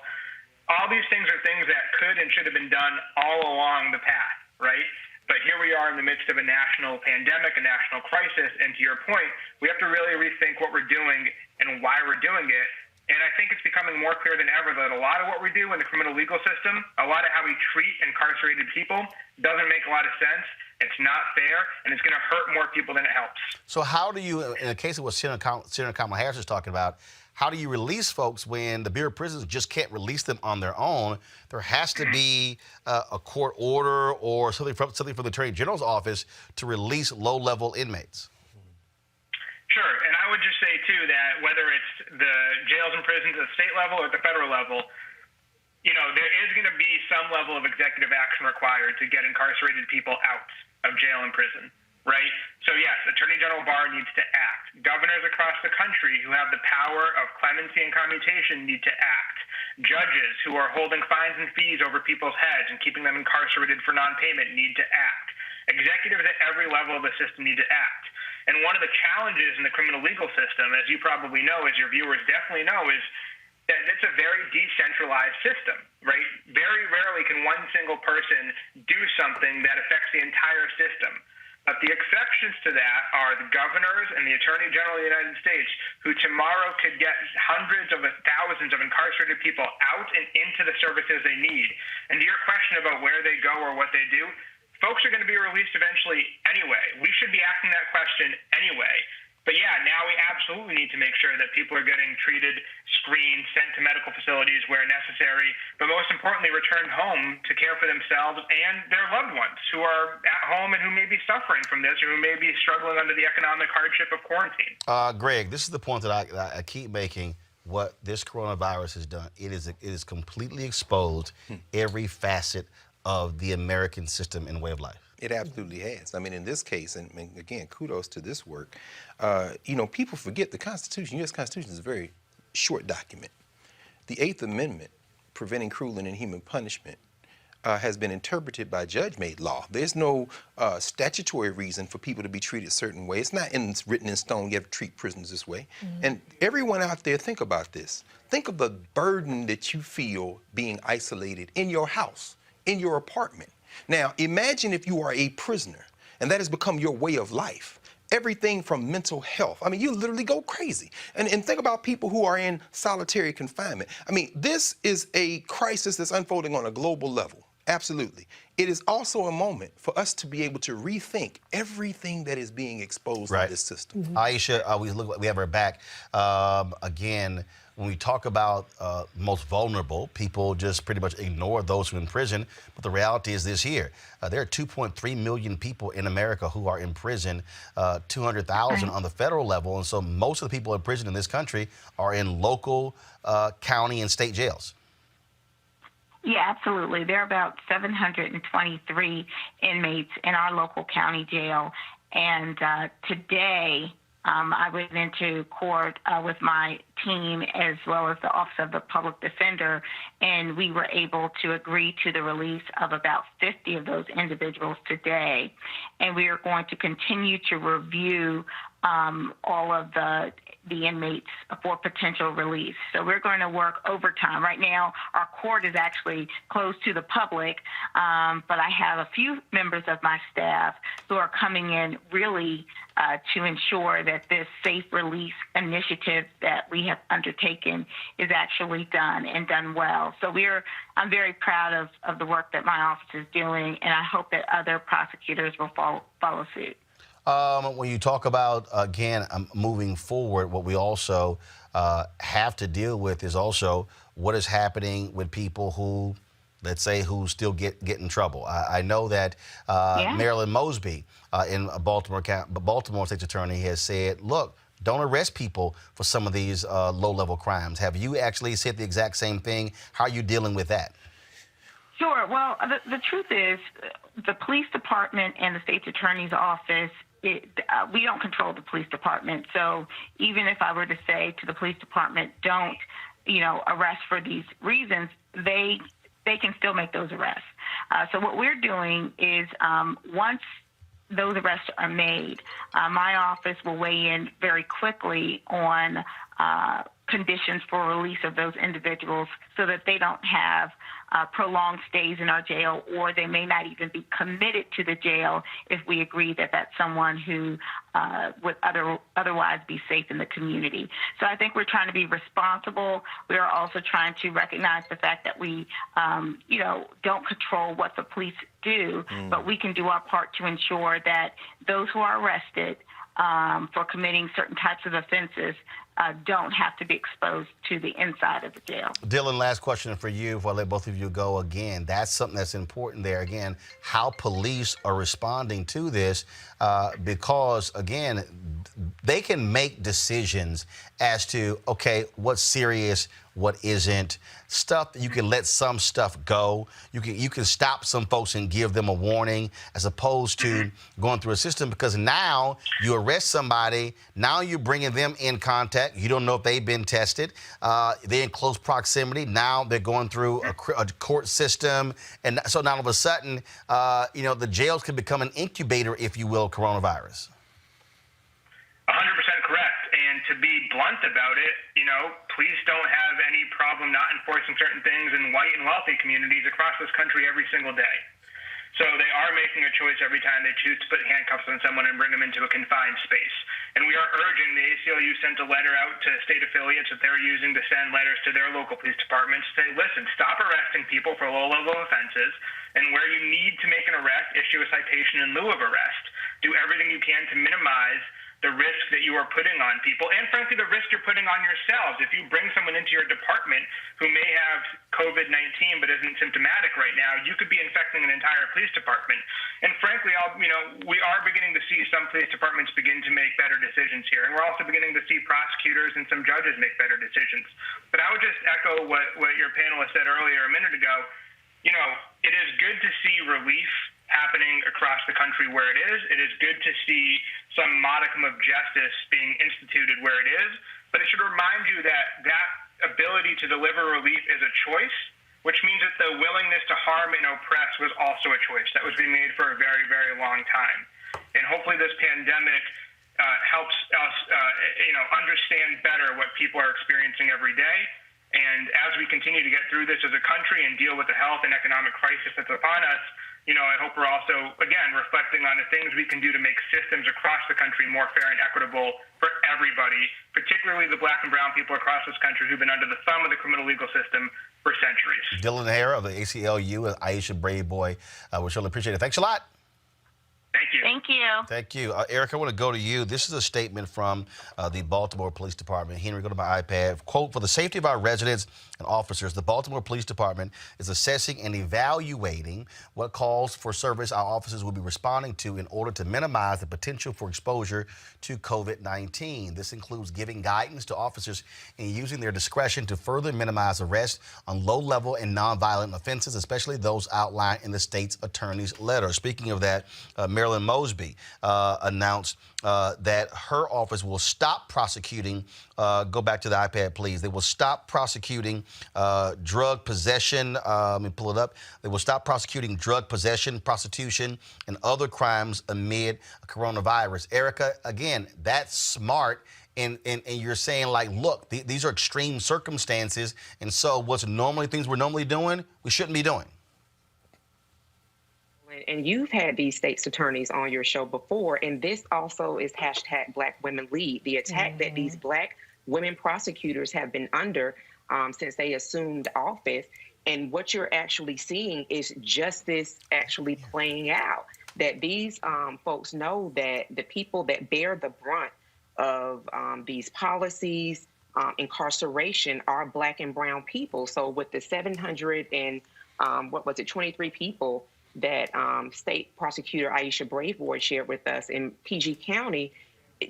All these things are things that could and should have been done all along the path, right? But here we are in the midst of a national pandemic, a national crisis, and to your point, we have to really rethink what we're doing and why we're doing it. And I think it's becoming more clear than ever that a lot of what we do in the criminal legal system, a lot of how we treat incarcerated people doesn't make a lot of sense. It's not fair, and it's going to hurt more people than it helps. So how do you, in the case of what Senator Kamala Harris is talking about, how do you release folks when the Bureau of Prisons just can't release them on their own? There has to be a court order or something from the Attorney General's office to release low-level inmates. Sure, and I would just say, too, that whether it's the jails and prisons at the state level or at the federal level, you know, there is going to be some level of executive action required to get incarcerated people out of jail and prison, right? So, yes, Attorney General Barr needs to act. Governors across the country who have the power of clemency and commutation need to act. Judges who are holding fines and fees over people's heads and keeping them incarcerated for non-payment need to act. Executives at every level of the system need to act. And one of the challenges in the criminal legal system, as you probably know, as your viewers definitely know, is that it's a very decentralized system, right? Very rarely can one single person do something that affects the entire system. But the exceptions to that are the governors and the Attorney General of the United States, who tomorrow could get hundreds of thousands of incarcerated people out and into the services they need. And to your question about where they go or what they do, folks are going to be released eventually anyway. We should be asking that question anyway. But yeah, now we absolutely need to make sure that people are getting treated, screened, sent to medical facilities where necessary, but most importantly, returned home to care for themselves and their loved ones who are at home and who may be suffering from this or who may be struggling under the economic hardship of quarantine. Greg, this is the point that I keep making. What this coronavirus has done, it is completely exposed every facet of the American system and way of life. It absolutely has. I mean, in this case, and again, kudos to this work, people forget the Constitution, U.S. Constitution is a very short document. The 8th Amendment, preventing cruel and inhuman punishment, has been interpreted by judge-made law. There's no statutory reason for people to be treated a certain way. It's not written in stone, you have to treat prisoners this way. And everyone out there, think about this. Think of the burden that you feel being isolated in your house, in your apartment. Now, imagine if you are a prisoner and that has become your way of life. Everything from mental health. I mean, you literally go crazy. And think about people who are in solitary confinement. I mean, this is a crisis that's unfolding on a global level. Absolutely. It is also a moment for us to be able to rethink everything that is being exposed in this system. Aisha, we have her back. Again, when we talk about most vulnerable, people just pretty much ignore those who are in prison. But the reality is this here. There are 2.3 million people in America who are in prison, 200,000 on the federal level. And so most of the people in prison in this country are in local, county, and state jails. Yeah, absolutely. There are about 723 inmates in our local county jail. And today, I went into court with my team as well as the Office of the Public Defender, and we were able to agree to the release of about 50 of those individuals today. And we are going to continue to review all of the inmates for potential release. So we're going to work overtime. Right now, our court is actually closed to the public, but I have a few members of my staff who are coming in really to ensure that this safe release initiative that we have undertaken is actually done and done well. So I'm very proud of the work that my office is doing, and I hope that other prosecutors will follow suit. When you talk about, again, moving forward, what we also have to deal with is also what is happening with people who, let's say, who still get in trouble. I know that Marilyn Mosby in Baltimore State's attorney has said, look, don't arrest people for some of these low-level crimes. Have you actually said the exact same thing? How are you dealing with that? Sure. Well, the truth is the police department and the state's attorney's office, we don't control the police department. So even if I were to say to the police department, don't, arrest for these reasons, they can still make those arrests. So what we're doing is once those arrests are made, my office will weigh in very quickly on conditions for release of those individuals so that they don't have prolonged stays in our jail, or they may not even be committed to the jail if we agree that that's someone who would otherwise be safe in the community. So I think we're trying to be responsible. We are also trying to recognize the fact that we, don't control what the police do, but we can do our part to ensure that those who are arrested for committing certain types of offenses don't have to be exposed to the inside of the jail. Dylan, last question for you before I let both of you go. Again, that's something that's important there. Again, how police are responding to this because, again, they can make decisions as to, okay, what's serious, what isn't. Stuff that you can let some stuff go. You can stop some folks and give them a warning as opposed to going through a system, because now you arrest somebody, now you're bringing them in contact. You don't know if they've been tested. They're in close proximity. Now they're going through a court system. And so now all of a sudden, the jails can become an incubator, if you will, of coronavirus. 100% correct. And to be blunt about it, police don't have any problem not enforcing certain things in white and wealthy communities across this country every single day. So they are making a choice every time they choose to put handcuffs on someone and bring them into a confined space. And we are urging, the ACLU sent a letter out to state affiliates that they're using to send letters to their local police departments to say, listen, stop arresting people for low-level offenses, and where you need to make an arrest, issue a citation in lieu of arrest. Do everything you can to minimize the risk that you are putting on people, and frankly, the risk you're putting on yourselves. If you bring someone into your department who may have COVID-19 but isn't symptomatic right now, you could be infecting an entire police department. And frankly, we are beginning to see some police departments begin to make better decisions here, and we're also beginning to see prosecutors and some judges make better decisions. But I would just echo what your panelist said earlier a minute ago. It is good to see relief happening across the country where it is. It is good to see some modicum of justice being instituted where it is, but it should remind you that that ability to deliver relief is a choice, which means that the willingness to harm and oppress was also a choice that was being made for a very, very long time. And hopefully this pandemic helps us, understand better what people are experiencing every day. And as we continue to get through this as a country and deal with the health and economic crisis that's upon us, I hope we're also, again, reflecting on the things we can do to make systems across the country more fair and equitable for everybody, particularly the black and brown people across this country who've been under the thumb of the criminal legal system for centuries. Dylan Hare of the ACLU, Aisha Braveboy, we surely appreciate it. Thanks a lot. Thank you. Thank you. Thank you. Eric, I want to go to you. This is a statement from the Baltimore Police Department. Henry, go to my iPad. Quote, for the safety of our residents and officers, the Baltimore Police Department is assessing and evaluating what calls for service our officers will be responding to in order to minimize the potential for exposure to COVID-19. This includes giving guidance to officers in using their discretion to further minimize arrest on low-level and nonviolent offenses, especially those outlined in the state's attorney's letter. Speaking of that, Marilyn Mosby announced that her office will stop prosecuting, go back to the iPad, please. They will stop prosecuting drug possession. Let me pull it up. They will stop prosecuting drug possession, prostitution, and other crimes amid coronavirus. Erica, again, that's smart. And you're saying, like, look, these are extreme circumstances. And so things we're normally doing, we shouldn't be doing. And you've had these state's attorneys on your show before, and this also is hashtag Black Women Lead. The attack that these Black women prosecutors have been under since they assumed office, and what you're actually seeing is justice actually playing out. That these folks know that the people that bear the brunt of these policies, incarceration, are Black and brown people. So with the 700 and 23 people that State Prosecutor Aisha Braveboy shared with us in PG County,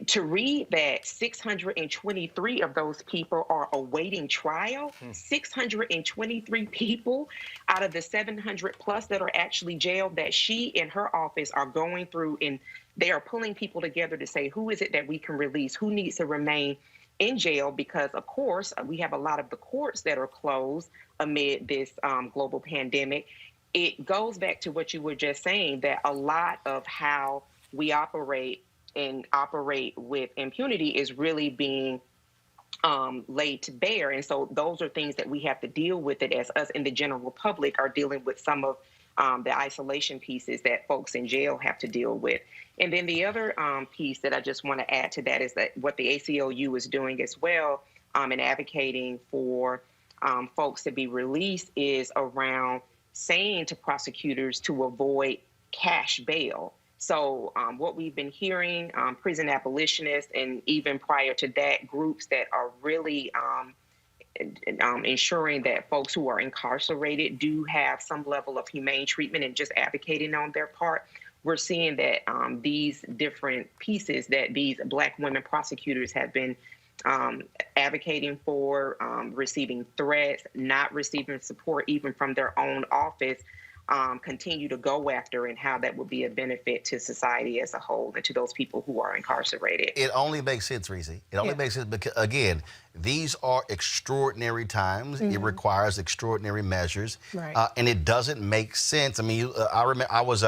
to read that 623 of those people are awaiting trial, 623 people out of the 700 plus that are actually jailed, that she and her office are going through, and they are pulling people together to say, who is it that we can release? Who needs to remain in jail? Because, of course, we have a lot of the courts that are closed amid this global pandemic. It goes back to what you were just saying, that a lot of how we operate with impunity is really being laid to bear. And so those are things that we have to deal with, it as us in the general public are dealing with some of the isolation pieces that folks in jail have to deal with. And then the other piece that I just want to add to that is that what the ACLU is doing as well in advocating for folks to be released is around saying to prosecutors to avoid cash bail. So what we've been hearing, prison abolitionists, and even prior to that, groups that are really ensuring that folks who are incarcerated do have some level of humane treatment and just advocating on their part. We're seeing that these different pieces that these Black women prosecutors have been advocating for, receiving threats, not receiving support even from their own office, continue to go after, and how that will be a benefit to society as a whole and to those people who are incarcerated. It only makes sense, Reese. It only makes sense because, again, these are extraordinary times. It requires extraordinary measures. Right. And it doesn't make sense. I mean, I remember I was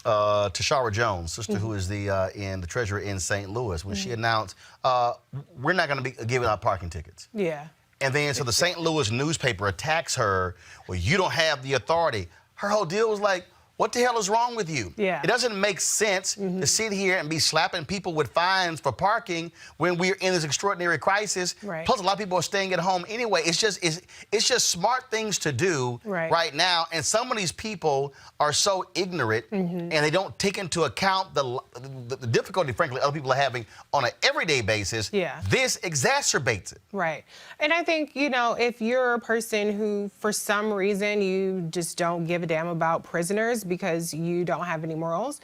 Tashara Jones, sister who is the treasurer in St. Louis, when she announced, we're not going to be giving out parking tickets. Yeah. And then so the St. Louis newspaper attacks her, well, you don't have the authority. Her whole deal was like, What the hell is wrong with you? Yeah. It doesn't make sense to sit here and be slapping people with fines for parking when we're in this extraordinary crisis. Right. Plus, a lot of people are staying at home anyway. It's just smart things to do right now. And some of these people are so ignorant and they don't take into account the difficulty, frankly, other people are having on an everyday basis. Yeah. This exacerbates it. Right. And I think, you know, if you're a person who, for some reason, you just don't give a damn about prisoners because you don't have any morals,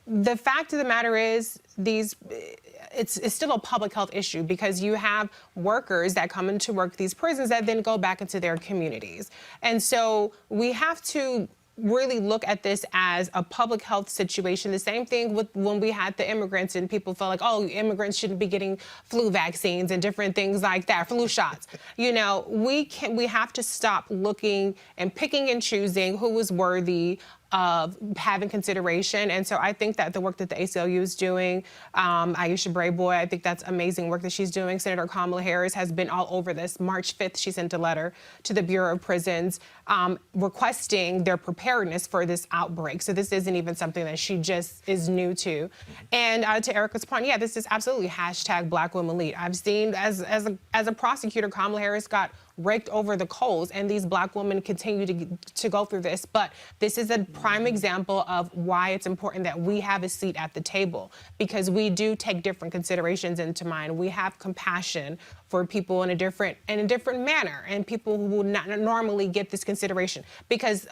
the fact of the matter is it's still a public health issue because you have workers that come into work these prisons that then go back into their communities. And so we have to really look at this as a public health situation. The same thing with when we had the immigrants and people felt like, oh, immigrants shouldn't be getting flu vaccines and different things like that, flu shots. You know, we have to stop looking and picking and choosing who is worthy of having consideration. And so I think that the work that the ACLU is doing, Aisha Brayboy, I think that's amazing work that she's doing. Senator Kamala Harris has been all over this. March 5th, she sent a letter to the Bureau of Prisons requesting their preparedness for this outbreak. So this isn't even something that she just is new to. And to Erica's point, yeah, this is absolutely hashtag Black Women Lead. I've seen as a prosecutor, Kamala Harris got raked over the coals, and these Black women continue to go through this. But this is a prime example of why it's important that we have a seat at the table, because we do take different considerations into mind. We have compassion for people in a different manner, and people who will not normally get this consideration. Because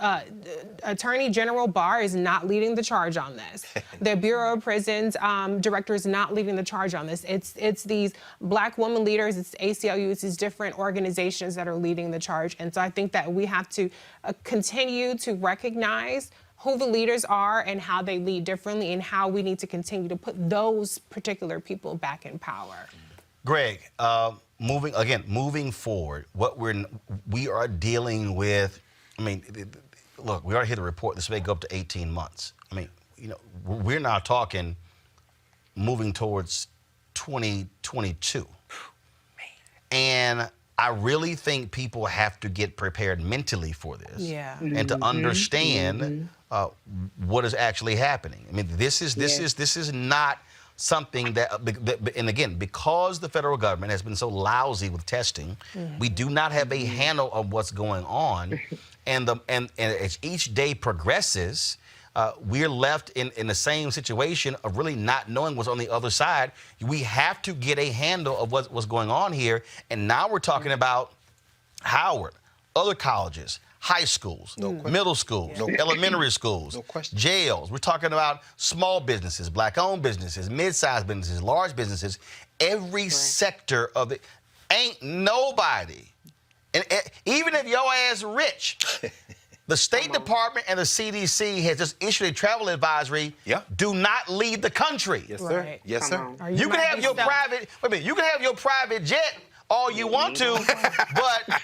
Attorney General Barr is not leading the charge on this. The Bureau of Prisons director is not leading the charge on this. It's these Black women leaders, it's ACLU, it's these different organizations that are leading the charge. And so I think that we have to continue to recognize who the leaders are and how they lead differently, and how we need to continue to put those particular people back in power. Greg, moving forward, what we are dealing with, I mean, look, we already hear the report, this may go up to 18 months. I mean, you know, we're now talking moving towards 2022. And I really think people have to get prepared mentally for this, and to understand what is actually happening. I mean, this is not something that, and again, because the federal government has been so lousy with testing, we do not have a handle of what's going on, and as each day progresses, we're left in the same situation of really not knowing what's on the other side. We have to get a handle of what's going on here. And now we're talking about Howard, other colleges, high schools, middle schools, elementary schools, jails. We're talking about small businesses, Black-owned businesses, mid-sized businesses, large businesses. Every sector of it. Ain't nobody, and even if your ass rich, the State Department and the CDC has just issued a travel advisory. Do not leave the country. Yes, sir. Right. Yes, sir. You can have your private. Wait a minute. You can have your private jet all you want to, but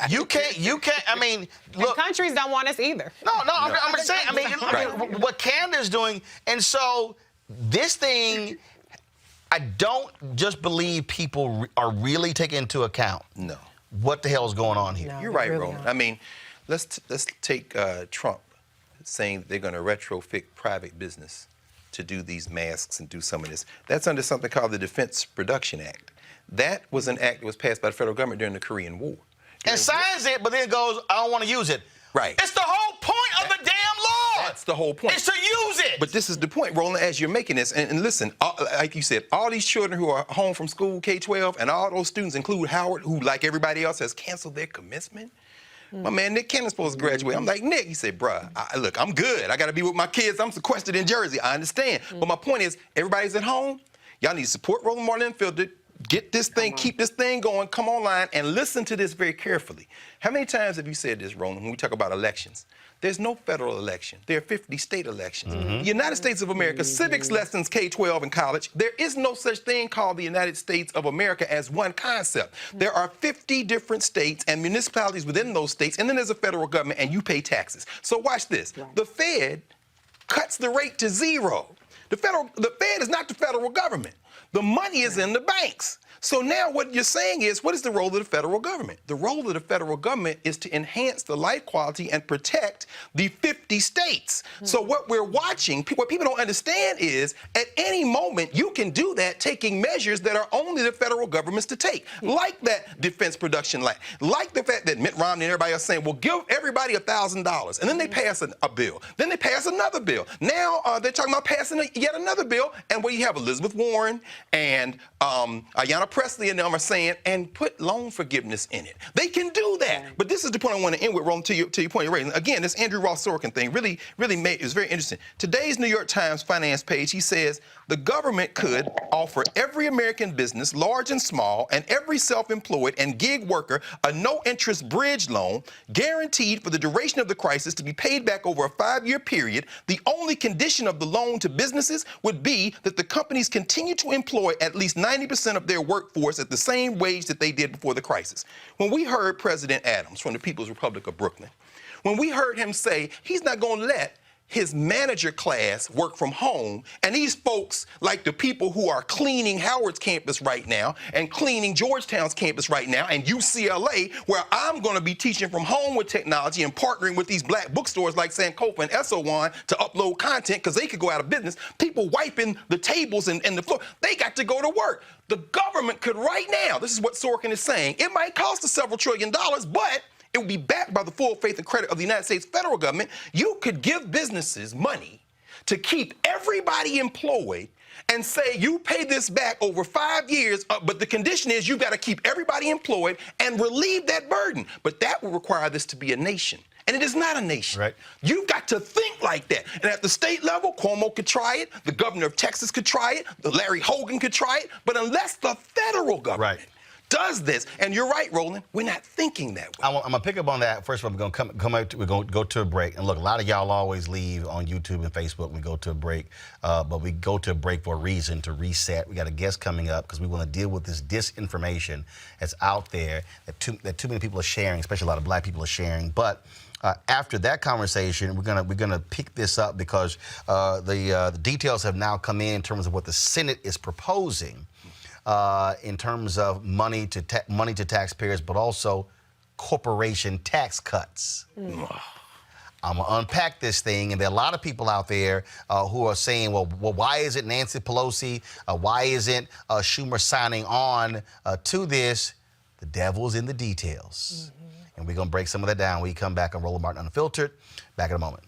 you can't. I mean, look. And countries don't want us either. No. I'm just saying. I mean, what Canada's doing, and so this thing, I don't just believe people are really taking into account. No. What the hell is going on here? No, you're right, really Roland. I mean, let's take Trump saying they're going to retrofit private business to do these masks and do some of this. That's under something called the Defense Production Act. That was an act that was passed by the federal government during the Korean War. And signs it, but then goes, I don't want to use it. Right. It's the whole point of the damn law. That's the whole point. It's to use it. But this is the point, Roland, as you're making this. And listen, like you said, all these children who are home from school, K-12, and all those students, include Howard, who, like everybody else, has canceled their commencement. My man Nick Cannon's supposed to graduate. I'm like, Nick, he said, bruh, look, I'm good. I got to be with my kids. I'm sequestered in Jersey. I understand. But my point is, everybody's at home. Y'all need to support Roland Martin Unfiltered. Get this thing, keep this thing going, come online, and listen to this very carefully. How many times have you said this, Roland, when we talk about elections? There's no federal election. There are 50 state elections. The United States of America, civics lessons, K-12 and college, there is no such thing called the United States of America as one concept. There are 50 different states and municipalities within those states, and then there's a federal government, and you pay taxes. So watch this. The Fed cuts the rate to 0. The Fed is not the federal government. The money is in the banks. So now what you're saying is, what is the role of the federal government? The role of the federal government is to enhance the life quality and protect the 50 states. So what we're watching, what people don't understand is, at any moment, you can do that taking measures that are only the federal government's to take, like that defense production line, like the fact that Mitt Romney and everybody else saying, well, give everybody $1,000. And then they pass a bill. Then they pass another bill. Now they're talking about passing yet another bill. And where you have Elizabeth Warren and Ayanna Pressley and them are saying, and put loan forgiveness in it. They can do that. But this is the point I want to end with, Roland, to your point you're raising. Again, this Andrew Ross Sorkin thing really is very interesting. Today's New York Times finance page, he says, the government could offer every American business, large and small, and every self-employed and gig worker a no-interest bridge loan guaranteed for the duration of the crisis to be paid back over a 5-year period. The only condition of the loan to businesses would be that the companies continue to employ at least 90% of their workforce at the same wage that they did before the crisis. When we heard President Adams from the People's Republic of Brooklyn, when we heard him say he's not going to let his manager class work from home, and these folks, like the people who are cleaning Howard's campus right now and cleaning Georgetown's campus right now and UCLA, where I'm going to be teaching from home with technology and partnering with these black bookstores like Sankofa and Esselwan to upload content because they could go out of business. People wiping the tables and the floor, they got to go to work. The government could right now, this is what Sorkin is saying, it might cost us several $1 trillion, but it would be backed by the full faith and credit of the United States federal government. You could give businesses money to keep everybody employed and say you pay this back over 5 years, but the condition is you've got to keep everybody employed and relieve that burden. But that will require this to be a nation. And it is not a nation. Right. You've got to think like that. And at the state level, Cuomo could try it. The governor of Texas could try it. Larry Hogan could try it. But unless the federal government does this, and you're right, Roland, we're not thinking that way. I'm going to pick up on that. First of all, we're going to come out. We're going to go to a break. And look, a lot of y'all always leave on YouTube and Facebook when we go to a break. But we go to a break for a reason, to reset. We got a guest coming up because we want to deal with this disinformation that's out there that too many people are sharing, especially a lot of black people are sharing. But after that conversation, we're gonna pick this up because the details have now come in terms of what the Senate is proposing. In terms of money to taxpayers, but also corporation tax cuts. I'm going to unpack this thing, and there are a lot of people out there who are saying, well, why isn't Nancy Pelosi, why isn't Schumer signing on to this? The devil's in the details. And we're going to break some of that down when we come back on Roland Martin Unfiltered. Back in a moment.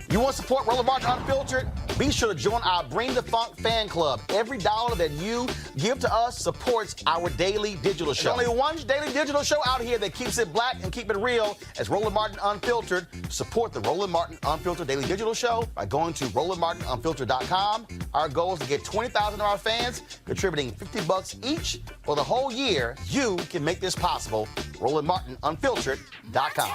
You want to support Roland Martin Unfiltered? Be sure to join our Bring the Funk fan club. Every dollar that you give to us supports our daily digital show. There's only one daily digital show out here that keeps it black and keep it real as Roland Martin Unfiltered. Support the Roland Martin Unfiltered daily digital show by going to RolandMartinUnfiltered.com. Our goal is to get 20,000 of our fans contributing $50 each for the whole year. You can make this possible. RolandMartinUnfiltered.com.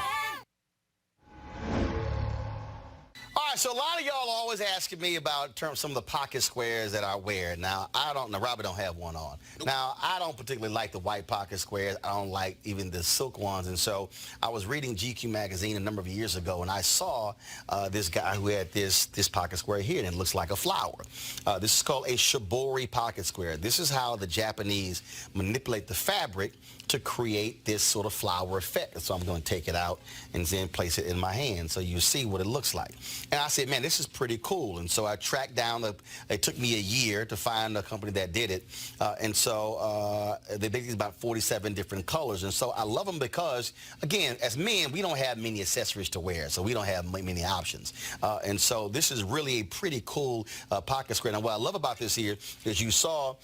All right, so a lot of y'all are always asking me about some of the pocket squares that I wear. Now, Robert don't have one on. Now, I don't particularly like the white pocket squares. I don't like even the silk ones. And so I was reading GQ magazine a number of years ago, and I saw this guy who had this pocket square here, and it looks like a flower. This is called a shibori pocket square. This is how the Japanese manipulate the fabric to create this sort of flower effect. So I'm going to take it out and then place it in my hand so you see what it looks like. And I said, man, this is pretty cool. And so I tracked down, it took me a year to find a company that did it. And so they make these about 47 different colors. And so I love them because, again, as men, we don't have many accessories to wear, so we don't have many options. And so this is really a pretty cool pocket square. Now, what I love about this here is you saw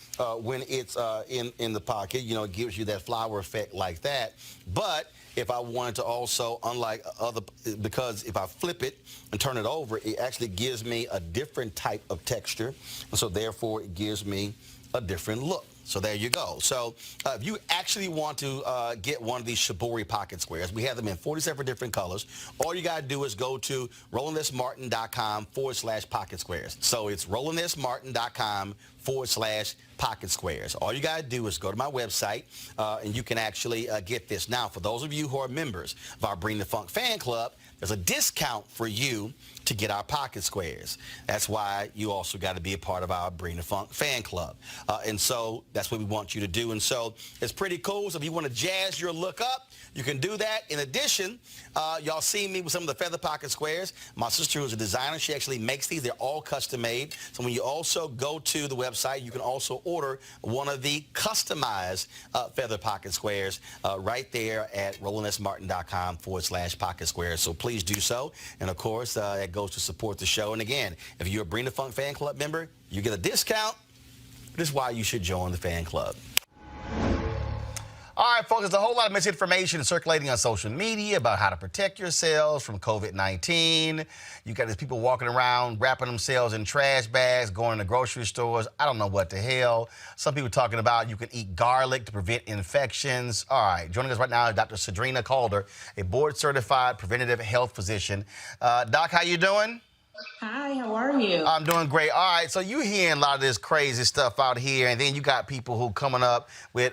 when it's in the pocket, you know, it gives you that flower effect like that. But if I wanted to also, unlike other, because if I flip it and turn it over, it actually gives me a different type of texture. And so therefore it gives me a different look. So there you go. So if you actually want to get one of these shibori pocket squares, we have them in 47 different colors. All you got to do is go to RolandSMartin.com/pocket squares. So it's RolandSMartin.com/pocket squares. All you got to do is go to my website, and you can actually get this. Now, for those of you who are members of our Bring the Funk fan club, there's a discount for you to get our pocket squares. That's why you also got to be a part of our Bring the Funk fan club. And so that's what we want you to do. And so it's pretty cool. So if you want to jazz your look up, you can do that. In addition, y'all see me with some of the feather pocket squares. My sister, who's a designer, she actually makes these. They're all custom made. So when you also go to the website, you can also order one of the customized feather pocket squares right there at rolandsmartin.com/pocket squares. So please do so. And of course, that goes to support the show. And again, if you're a Bring the Funk fan club member, you get a discount. This is why you should join the fan club. All right, folks, there's a whole lot of misinformation circulating on social media about how to protect yourselves from COVID-19. You got these people walking around, wrapping themselves in trash bags, going to grocery stores. I don't know what the hell. Some people talking about you can eat garlic to prevent infections. All right, joining us right now is Dr. Sadrina Calder, a board-certified preventative health physician. Doc, how you doing? Hi, how are you? I'm doing great. All right, so you hearing a lot of this crazy stuff out here, and then you got people who coming up with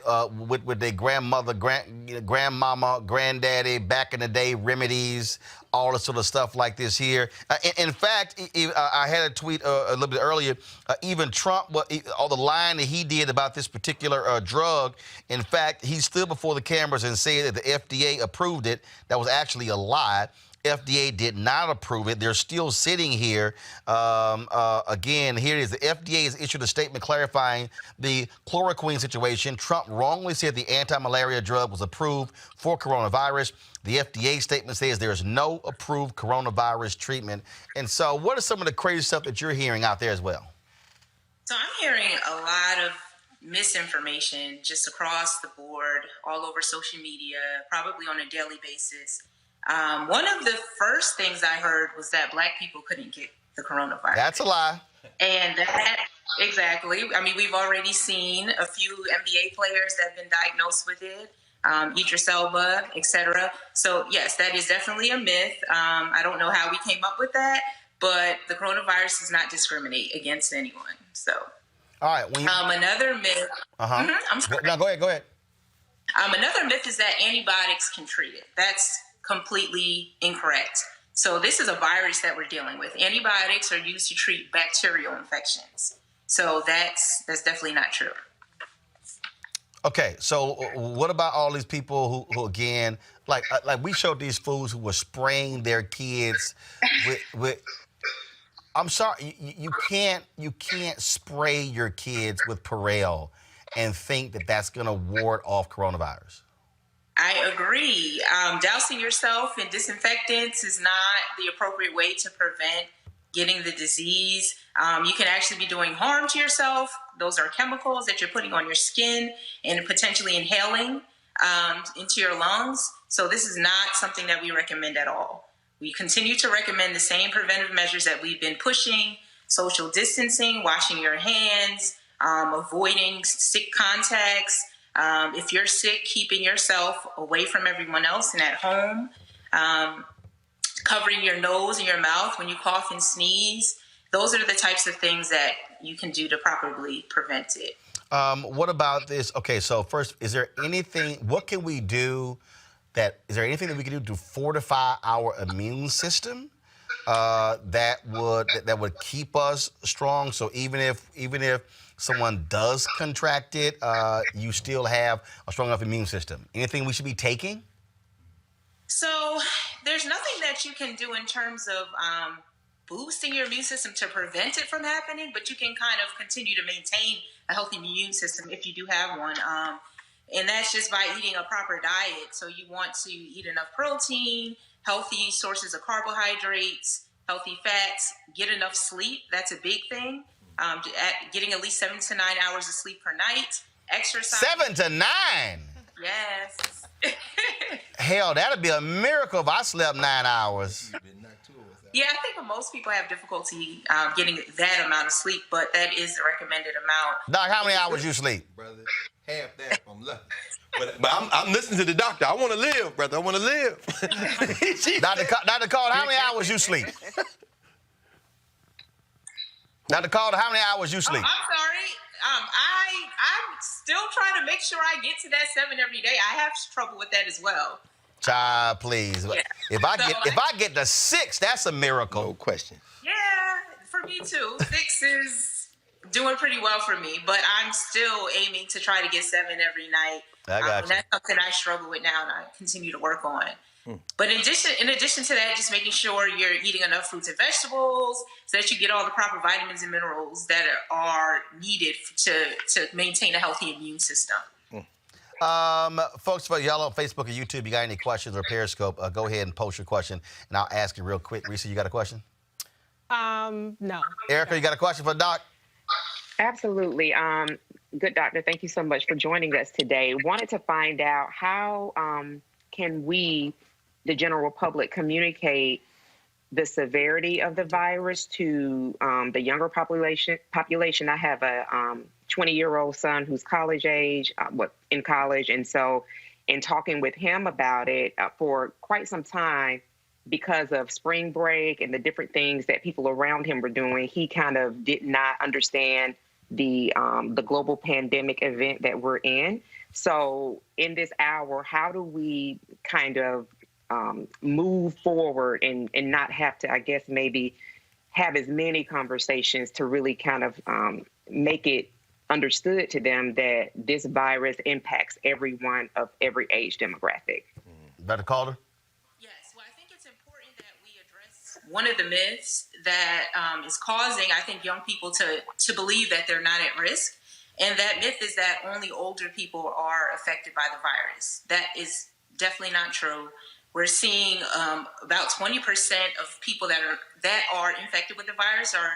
their grandmother, grandmama, granddaddy, back in the day remedies, all this sort of stuff like this here. In fact, I had a tweet a little bit earlier. Even Trump, all the lying that he did about this particular drug, in fact, he stood before the cameras and said that the FDA approved it. That was actually a lie. FDA did not approve it. They're still sitting here. Again, here it is. The FDA has issued a statement clarifying the chloroquine situation. Trump wrongly said the anti-malaria drug was approved for coronavirus. The FDA statement says there is no approved coronavirus treatment. And so what are some of the crazy stuff that you're hearing out there as well? So I'm hearing a lot of misinformation just across the board, all over social media, probably on a daily basis. One of the first things I heard was that Black people couldn't get the coronavirus. That's a lie. And that, exactly. I mean, we've already seen a few NBA players that have been diagnosed with it, Idris Elba, etc. So, yes, that is definitely a myth. I don't know how we came up with that, but the coronavirus does not discriminate against anyone. So, all right. Another myth. I'm sorry. No, go ahead. Another myth is that antibiotics can treat it. That's completely incorrect. So this is a virus that we're dealing with. Antibiotics are used to treat bacterial infections. So that's definitely not true. Okay, so what about all these people who again, like we showed these fools who were spraying their kids with I'm sorry, you can't spray your kids with Purell and think that that's going to ward off coronavirus. I agree. Dousing yourself in disinfectants is not the appropriate way to prevent getting the disease. You can actually be doing harm to yourself. Those are chemicals that you're putting on your skin and potentially inhaling into your lungs. So this is not something that we recommend at all. We continue to recommend the same preventive measures that we've been pushing: social distancing, washing your hands, avoiding sick contacts. If you're sick, keeping yourself away from everyone else and at home, covering your nose and your mouth when you cough and sneeze. Those are the types of things that you can do to properly prevent it. What about this? Okay, so first, is there anything that we can do to fortify our immune system that would keep us strong? So even if someone does contract it, you still have a strong enough immune system. Anything we should be taking? So there's nothing that you can do in terms of boosting your immune system to prevent it from happening, but you can kind of continue to maintain a healthy immune system if you do have one. And that's just by eating a proper diet. So you want to eat enough protein, healthy sources of carbohydrates, healthy fats, get enough sleep. That's a big thing. Getting at least 7 to 9 hours of sleep per night. Exercise. 7 to 9? Yes. Hell, that'd be a miracle if I slept 9 hours. Yeah, I think most people have difficulty getting that amount of sleep, but that is the recommended amount. Doc, how many hours you sleep? Brother, half that if I'm lucky. But I'm listening to the doctor. I want to live, brother. I want to live. Dr. Calder, how many hours you sleep? Dr. Calder, how many hours you sleep? I'm sorry. I'm still trying to make sure I get to that 7 every day. I have trouble with that as well. Child, please. Yeah. If I get to 6, that's a miracle. No question. Yeah, for me too. 6 is doing pretty well for me, but I'm still aiming to try to get 7 every night. I got you. That's something I struggle with now, and I continue to work on. But in addition to that, just making sure you're eating enough fruits and vegetables so that you get all the proper vitamins and minerals that are needed to maintain a healthy immune system. Folks, for y'all on Facebook or YouTube, you got any questions or Periscope, go ahead and post your question, and I'll ask you real quick. Risa, you got a question? No. Erica, you got a question for Doc? Absolutely. Good doctor, thank you so much for joining us today. Wanted to find out how can we, the general public, communicate the severity of the virus to the younger population. I have a 20-year-old son who's college age, in college. And so in talking with him about it for quite some time, because of spring break and the different things that people around him were doing, he kind of did not understand the global pandemic event that we're in. So in this hour, how do we kind of move forward and not have to, I guess, maybe have as many conversations to really kind of make it understood to them that this virus impacts everyone of every age demographic? Dr. Calder? Yes, well, I think it's important that we address one of the myths that is causing, I think, young people to believe that they're not at risk. And that myth is that only older people are affected by the virus. That is definitely not true. We're seeing about 20% of people that are infected with the virus are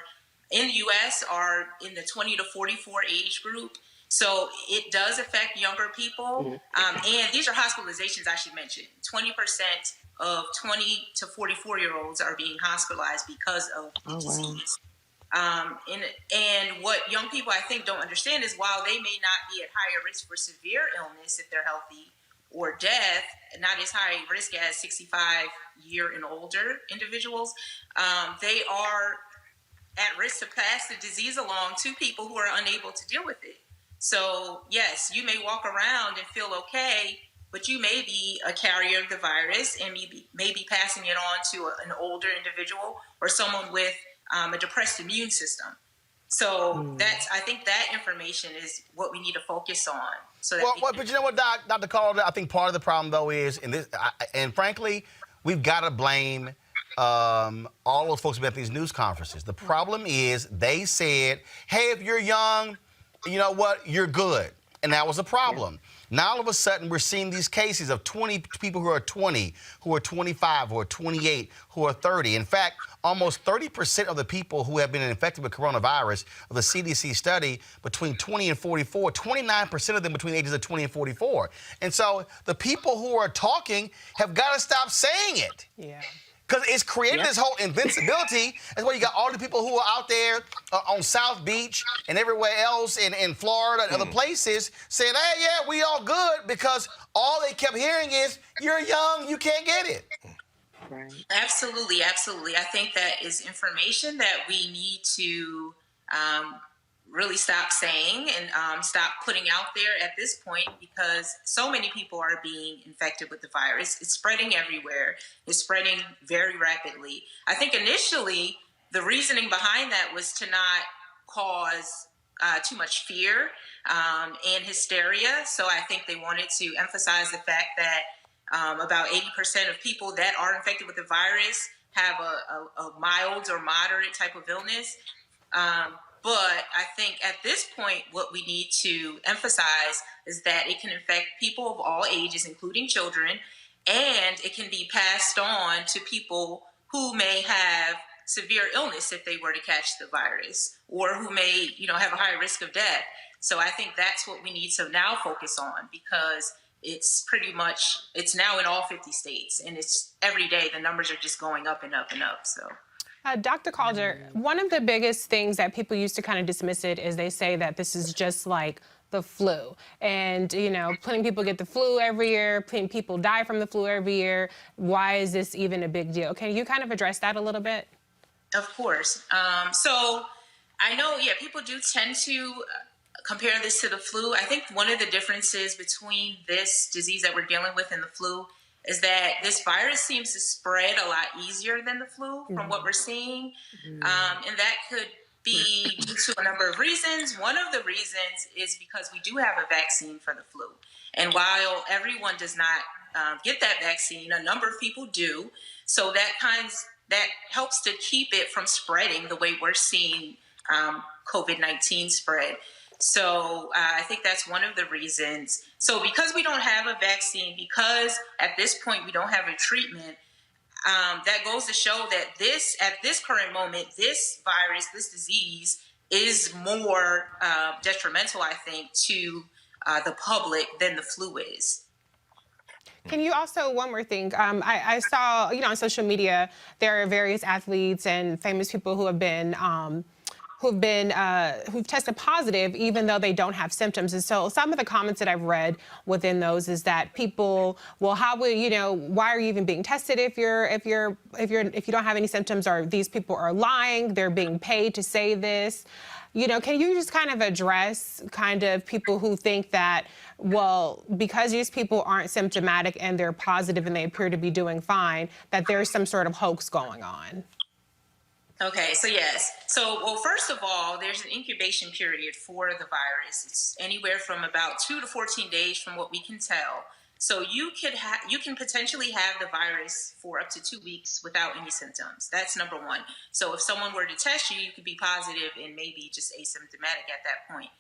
in the U.S. are in the 20 to 44 age group. So it does affect younger people. And these are hospitalizations, I should mention. 20% of 20 to 44-year-olds are being hospitalized because of the disease. And what young people, I think, don't understand is while they may not be at higher risk for severe illness if they're healthy, or death, not as high risk as 65-year and older individuals, they are at risk to pass the disease along to people who are unable to deal with it. So yes, you may walk around and feel okay, but you may be a carrier of the virus and may be passing it on to an older individual or someone with a depressed immune system. So I think that information is what we need to focus on. So that but you know what, Dr. Calder, I think part of the problem, though, is, and frankly, we've got to blame all those folks who at these news conferences. The problem is they said, hey, if you're young, you know what, you're good. And that was a problem. Now, all of a sudden, we're seeing these cases of 20 people who are 20, who are 25, who are 28, who are 30. In fact, almost 30% of the people who have been infected with coronavirus of the CDC study between 20 and 44, 29% of them between the ages of 20 and 44. And so the people who are talking have got to stop saying it. Yeah. Because it's created this whole invincibility. That's why you got all the people who are out there on South Beach and everywhere else in Florida and other places saying, hey, yeah, we all good, because all they kept hearing is, you're young, you can't get it. Right. Absolutely, absolutely. I think that is information that we need to really stop saying and stop putting out there at this point, because so many people are being infected with the virus. It's spreading everywhere. It's spreading very rapidly. I think initially the reasoning behind that was to not cause too much fear and hysteria. So I think they wanted to emphasize the fact that about 80% of people that are infected with the virus have a mild or moderate type of illness. But I think at this point, what we need to emphasize is that it can affect people of all ages, including children, and it can be passed on to people who may have severe illness if they were to catch the virus, or who may, have a higher risk of death. So I think that's what we need to now focus on, because it's now in all 50 states, and it's every day the numbers are just going up and up and up. So. Dr. Calder, one of the biggest things that people used to kind of dismiss it is they say that this is just like the flu. And, plenty people get the flu every year, plenty people die from the flu every year. Why is this even a big deal? Can you kind of address that a little bit? Of course. So I know, people do tend to compare this to the flu. I think one of the differences between this disease that we're dealing with and the flu is that this virus seems to spread a lot easier than the flu from what we're seeing. And that could be due to a number of reasons. One of the reasons is because we do have a vaccine for the flu. And while everyone does not get that vaccine, a number of people do. So that helps to keep it from spreading the way we're seeing COVID-19 spread. So I think that's one of the reasons. So because we don't have a vaccine, because at this point we don't have a treatment, that goes to show that at this current moment, this virus, this disease is more detrimental, I think, to the public than the flu is. Can you also, one more thing, I saw, on social media, there are various athletes and famous people who have been, who've tested positive even though they don't have symptoms. And so some of the comments that I've read within those is that people, well, how will why are you even being tested if you don't have any symptoms, or these people are lying, they're being paid to say this. Can you just kind of address kind of people who think that, well, because these people aren't symptomatic and they're positive and they appear to be doing fine, that there's some sort of hoax going on? Okay, so yes. Well, first of all, there's an incubation period for the virus. It's anywhere from about 2 to 14 days from what we can tell. So you can potentially have the virus for up to 2 weeks without any symptoms. That's number one. So if someone were to test you, you could be positive and maybe just asymptomatic at that point.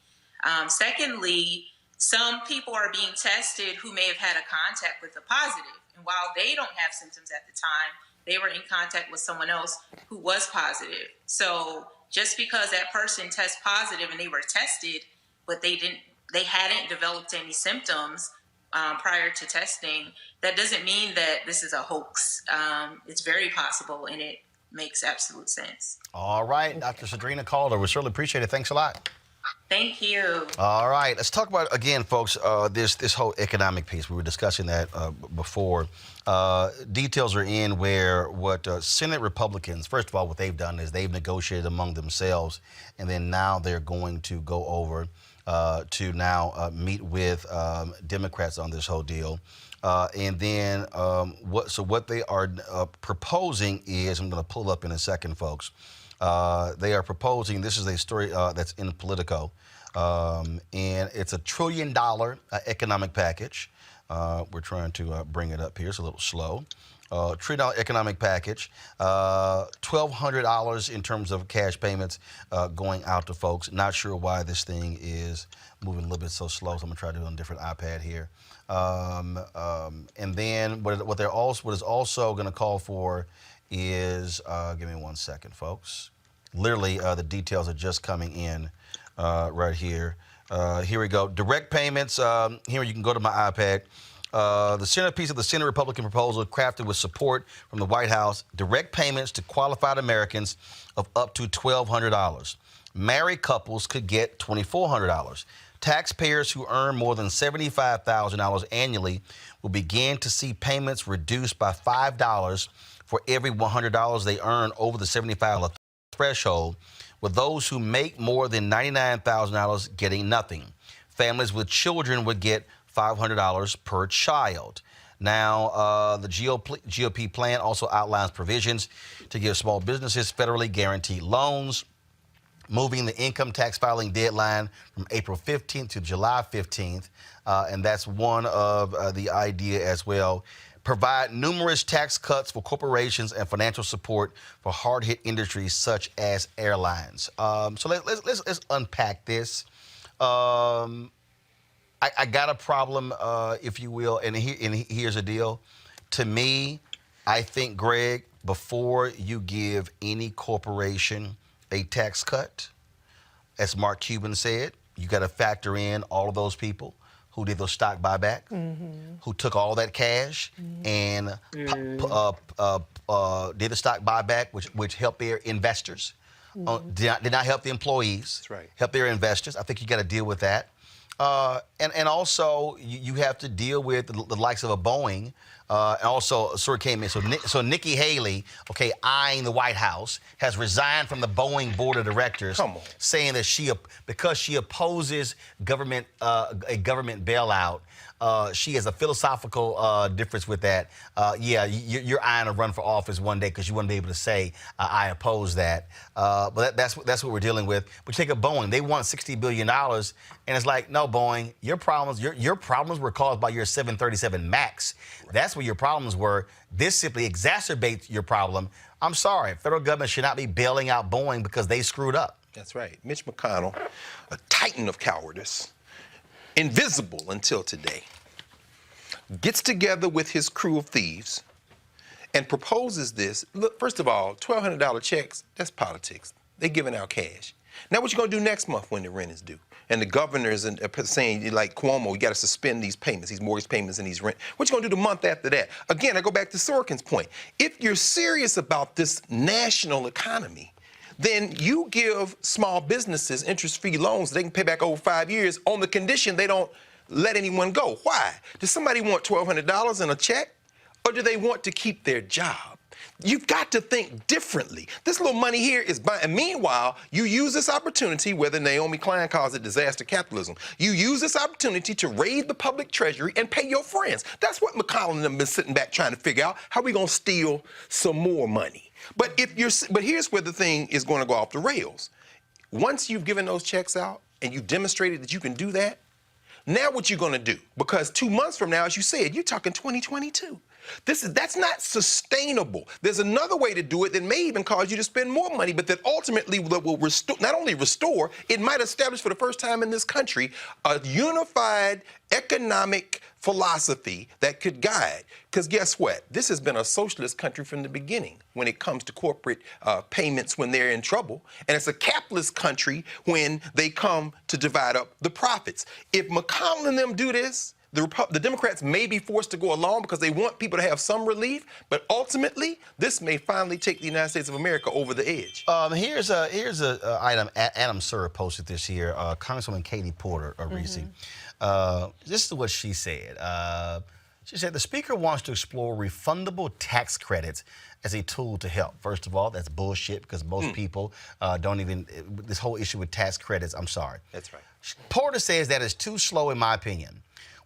Secondly, some people are being tested who may have had a contact with a positive. And while they don't have symptoms at the time, they were in contact with someone else who was positive. So just because that person tests positive and they were tested, but they hadn't developed any symptoms prior to testing, that doesn't mean that this is a hoax. It's very possible, and it makes absolute sense. All right, Dr. Sadrina Calder, we certainly appreciate it. Thanks a lot. Thank you. All right, let's talk about, again, folks, this whole economic piece. We were discussing that before. Details are in where what Senate Republicans, first of all, what they've done is they've negotiated among themselves, and then now they're going to go over to now meet with Democrats on this whole deal. And then what they are proposing is, I'm going to pull up in a second, folks. They are proposing, this is a story that's in Politico, and it's $1 trillion economic package. We're trying to bring it up here. It's a little slow. $1 trillion economic package, $1,200 in terms of cash payments going out to folks. Not sure why this thing is moving a little bit so slow, so I'm going to try to do it on a different iPad here. And then what is also going to call for is, give me 1 second, folks. Literally, the details are just coming in right here. Here we go. Direct payments. Here you can go to my iPad. The centerpiece of the Senate Republican proposal, crafted with support from the White House, direct payments to qualified Americans of up to $1,200. Married couples could get $2,400. Taxpayers who earn more than $75,000 annually will begin to see payments reduced by $5 for every $100 they earn over the $75 threshold, with those who make more than $99,000 getting nothing. Families with children would get $500 per child. Now, the GOP plan also outlines provisions to give small businesses federally guaranteed loans, moving the income tax filing deadline from April 15th to July 15th, and that's one of the idea as well. Provide numerous tax cuts for corporations and financial support for hard-hit industries such as airlines. So let's unpack this. I got a problem, if you will, and here's the deal. To me, I think, Greg, before you give any corporation a tax cut, as Mark Cuban said, you got to factor in all of those people who did those stock buyback, who took all that cash and did the stock buyback, which helped their investors, did not help the employees, that's right, help their investors. I think you got to deal with that. And also, you have to deal with the likes of a Boeing And also, a story came in. So Nikki Haley, eyeing the White House, has resigned from the Boeing board of directors, saying that because she opposes a government bailout. She has a philosophical difference with that. You're eyeing a run for office one day because you want to be able to say, I oppose that. But that's what we're dealing with. But take a Boeing. They want $60 billion. And it's like, no, Boeing, your problems were caused by your 737 MAX. That's what your problems were. This simply exacerbates your problem. I'm sorry. Federal government should not be bailing out Boeing because they screwed up. That's right. Mitch McConnell, a titan of cowardice, invisible until today, gets together with his crew of thieves and proposes this. Look, first of all, $1,200 checks, that's politics. They're giving out cash. Now what you going to do next month when the rent is due? And the governors are saying, like Cuomo, you got to suspend these payments, these mortgage payments and these rent. What you going to do the month after that? Again, I go back to Sorkin's point. If you're serious about this national economy, then you give small businesses interest-free loans they can pay back over 5 years on the condition they don't let anyone go. Why? Does somebody want $1,200 in a check, or do they want to keep their job? You've got to think differently. This little money here is and meanwhile, you use this opportunity, whether Naomi Klein calls it disaster capitalism, you use this opportunity to raid the public treasury and pay your friends. That's what McConnell and them been sitting back trying to figure out. How are we going to steal some more money? But here's where the thing is going to go off the rails. Once you've given those checks out and you've demonstrated that you can do that, now what you're going to do? Because 2 months from now, as you said, you're talking 2022. That's not sustainable. There's another way to do it that may even cause you to spend more money, but that ultimately will restore, not only restore, it might establish for the first time in this country a unified economic philosophy that could guide. Because guess what? This has been a socialist country from the beginning when it comes to corporate payments when they're in trouble. And it's a capitalist country when they come to divide up the profits. If McConnell and them do this, the Democrats may be forced to go along because they want people to have some relief, but ultimately, this may finally take the United States of America over the edge. Here's a item Adam Sir posted this year. Congresswoman Katie Porter, Reese. This is what she said. She said the Speaker wants to explore refundable tax credits as a tool to help. First of all, that's bullshit because most people don't even, this whole issue with tax credits, I'm sorry. That's right. Porter says that is too slow in my opinion.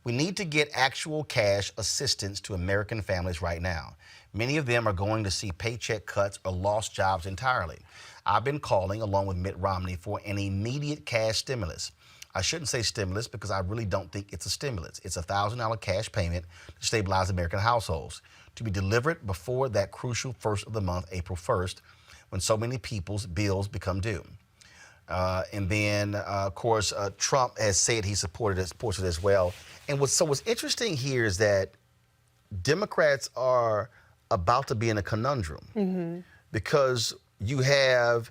We need to get actual cash assistance to American families right now. Many of them are going to see paycheck cuts or lost jobs entirely. I've been calling, along with Mitt Romney, for an immediate cash stimulus. I shouldn't say stimulus because I really don't think it's a stimulus. It's a $1,000 cash payment to stabilize American households, to be delivered before that crucial first of the month, April 1st, when so many people's bills become due. And then, of course, Trump has said he supports it as well. And what's interesting here is that Democrats are about to be in a conundrum because you have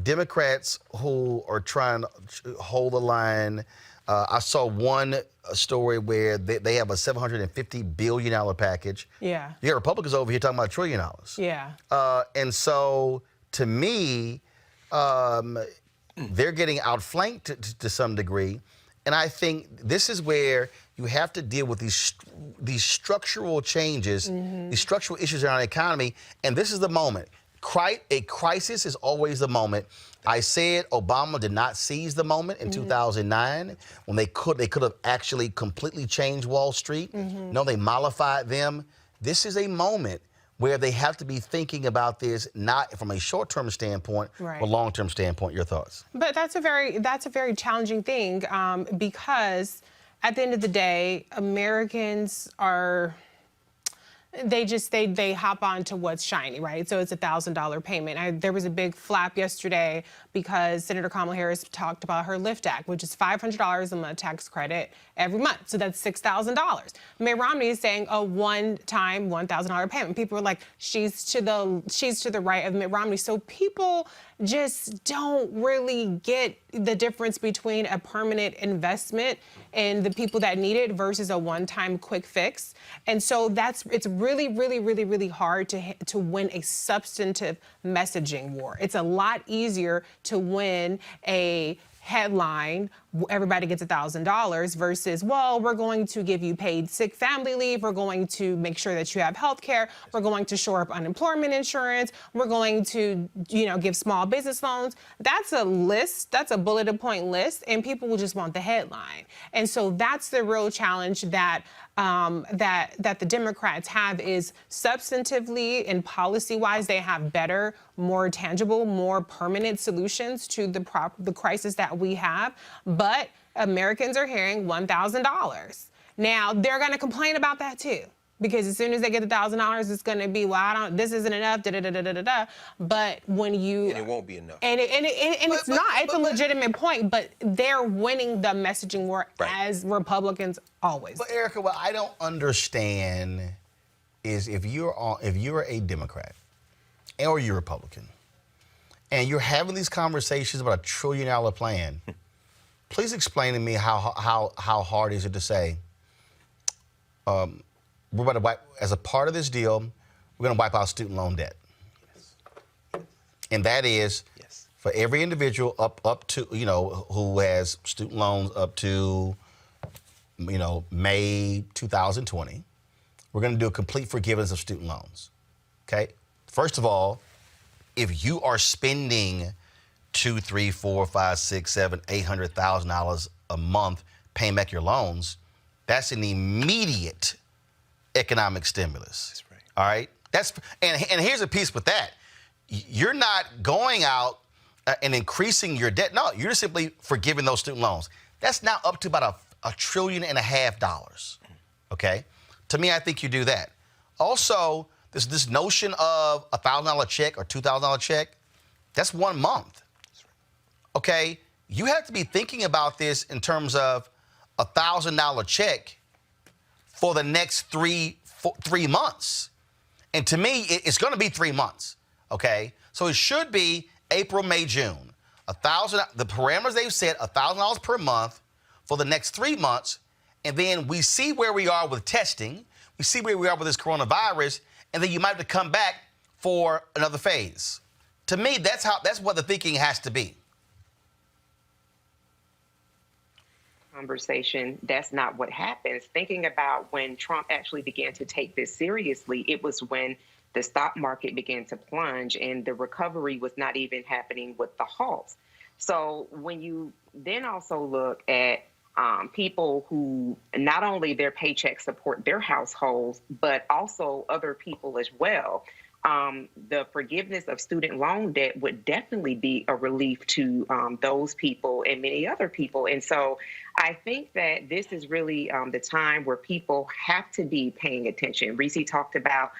Democrats who are trying to hold the line. I saw one story where they have a $750 billion package. Yeah. You got Republicans over here talking about $1 trillion. Yeah. And so, to me, they're getting outflanked to some degree. And I think this is where you have to deal with these structural changes, these structural issues in our economy. And this is the moment. A crisis is always the moment. I said Obama did not seize the moment in 2009 when they could have actually completely changed Wall Street. No, they mollified them. This is a moment where they have to be thinking about this not from a short-term standpoint, but long-term standpoint. Your thoughts? But that's a very challenging thing because at the end of the day, Americans are. They hop on to what's shiny, right? So it's a $1,000 payment. There was a big flap yesterday because Senator Kamala Harris talked about her LIFT Act, which is $500 a month tax credit every month. So that's $6,000. Mitt Romney is saying a one-time $1,000 payment. People are like, she's to the right of Mitt Romney. So people just don't really get the difference between a permanent investment and the people that need it versus a one-time quick fix. And so it's really, really, really, really hard to win a substantive messaging war. It's a lot easier to win a headline, everybody gets $1,000 versus, well, we're going to give you paid sick family leave. We're going to make sure that you have health care. We're going to shore up unemployment insurance. We're going to, give small business loans. That's a list. That's a bulleted point list. And people will just want the headline. And so that's the real challenge that that the Democrats have is substantively and policy-wise, they have better, more tangible, more permanent solutions to the crisis that we have. But Americans are hearing $1,000. Now, they're going to complain about that, too. Because as soon as they get $1,000, it's going to be, well, this isn't enough, da-da-da-da-da-da. But when you... And it won't be enough. And it's not. It's a legitimate point, but they're winning the messaging war as Republicans always. But, Erica, what I don't understand is if you're a Democrat or you're a Republican and you're having these conversations about $1 trillion plan, please explain to me how hard is it to say, we're about to wipe, as a part of this deal, we're going to wipe out student loan debt. Yes. And that is for every individual up to, who has student loans up to, May 2020, we're going to do a complete forgiveness of student loans. Okay? First of all, if you are spending $200,000, $300,000, $400,000, $500,000, $600,000, $700,000, $800,000 a month paying back your loans, that's an immediate economic stimulus. That's right. All right? And here's a piece with that. You're not going out and increasing your debt. No, you're simply forgiving those student loans. That's now up to about $1.5 trillion. Okay? To me, I think you do that. Also, this notion of a $1,000 check or $2,000 check, that's 1 month. Okay? You have to be thinking about this in terms of a $1,000 check for the next three months. And to me, it's going to be 3 months, okay? So it should be April, May, June. The parameters they've set, $1,000 per month for the next 3 months, and then we see where we are with testing, we see where we are with this coronavirus, and then you might have to come back for another phase. To me, that's what the thinking has to be. Conversation, that's not what happens. Thinking about when Trump actually began to take this seriously, it was when the stock market began to plunge and the recovery was not even happening with the halts. So when you then also look at people who not only their paychecks support their households, but also other people as well, the forgiveness of student loan debt would definitely be a relief to those people and many other people. And so I think that this is really the time where people have to be paying attention. Reese talked about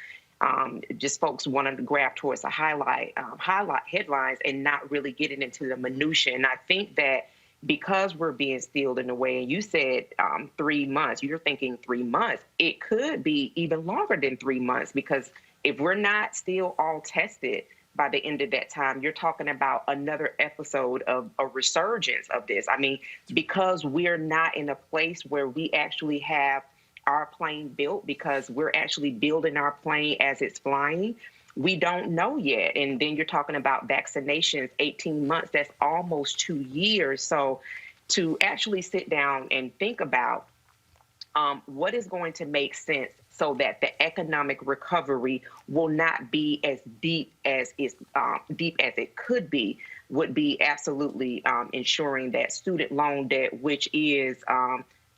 just folks wanting to grab towards the highlight headlines and not really getting into the minutia. And I think that because we're being steeled in a way, and you said 3 months, you're thinking 3 months, it could be even longer than 3 months, because if we're not still all tested by the end of that time, you're talking about another episode of a resurgence of this. I mean, because we're not in a place where we actually have our plane built, because we're actually building our plane as it's flying, we don't know yet. And then you're talking about vaccinations, 18 months, that's almost 2 years. So to actually sit down and think about what is going to make sense so that the economic recovery will not be as deep as it could be, would be absolutely ensuring that student loan debt, which is,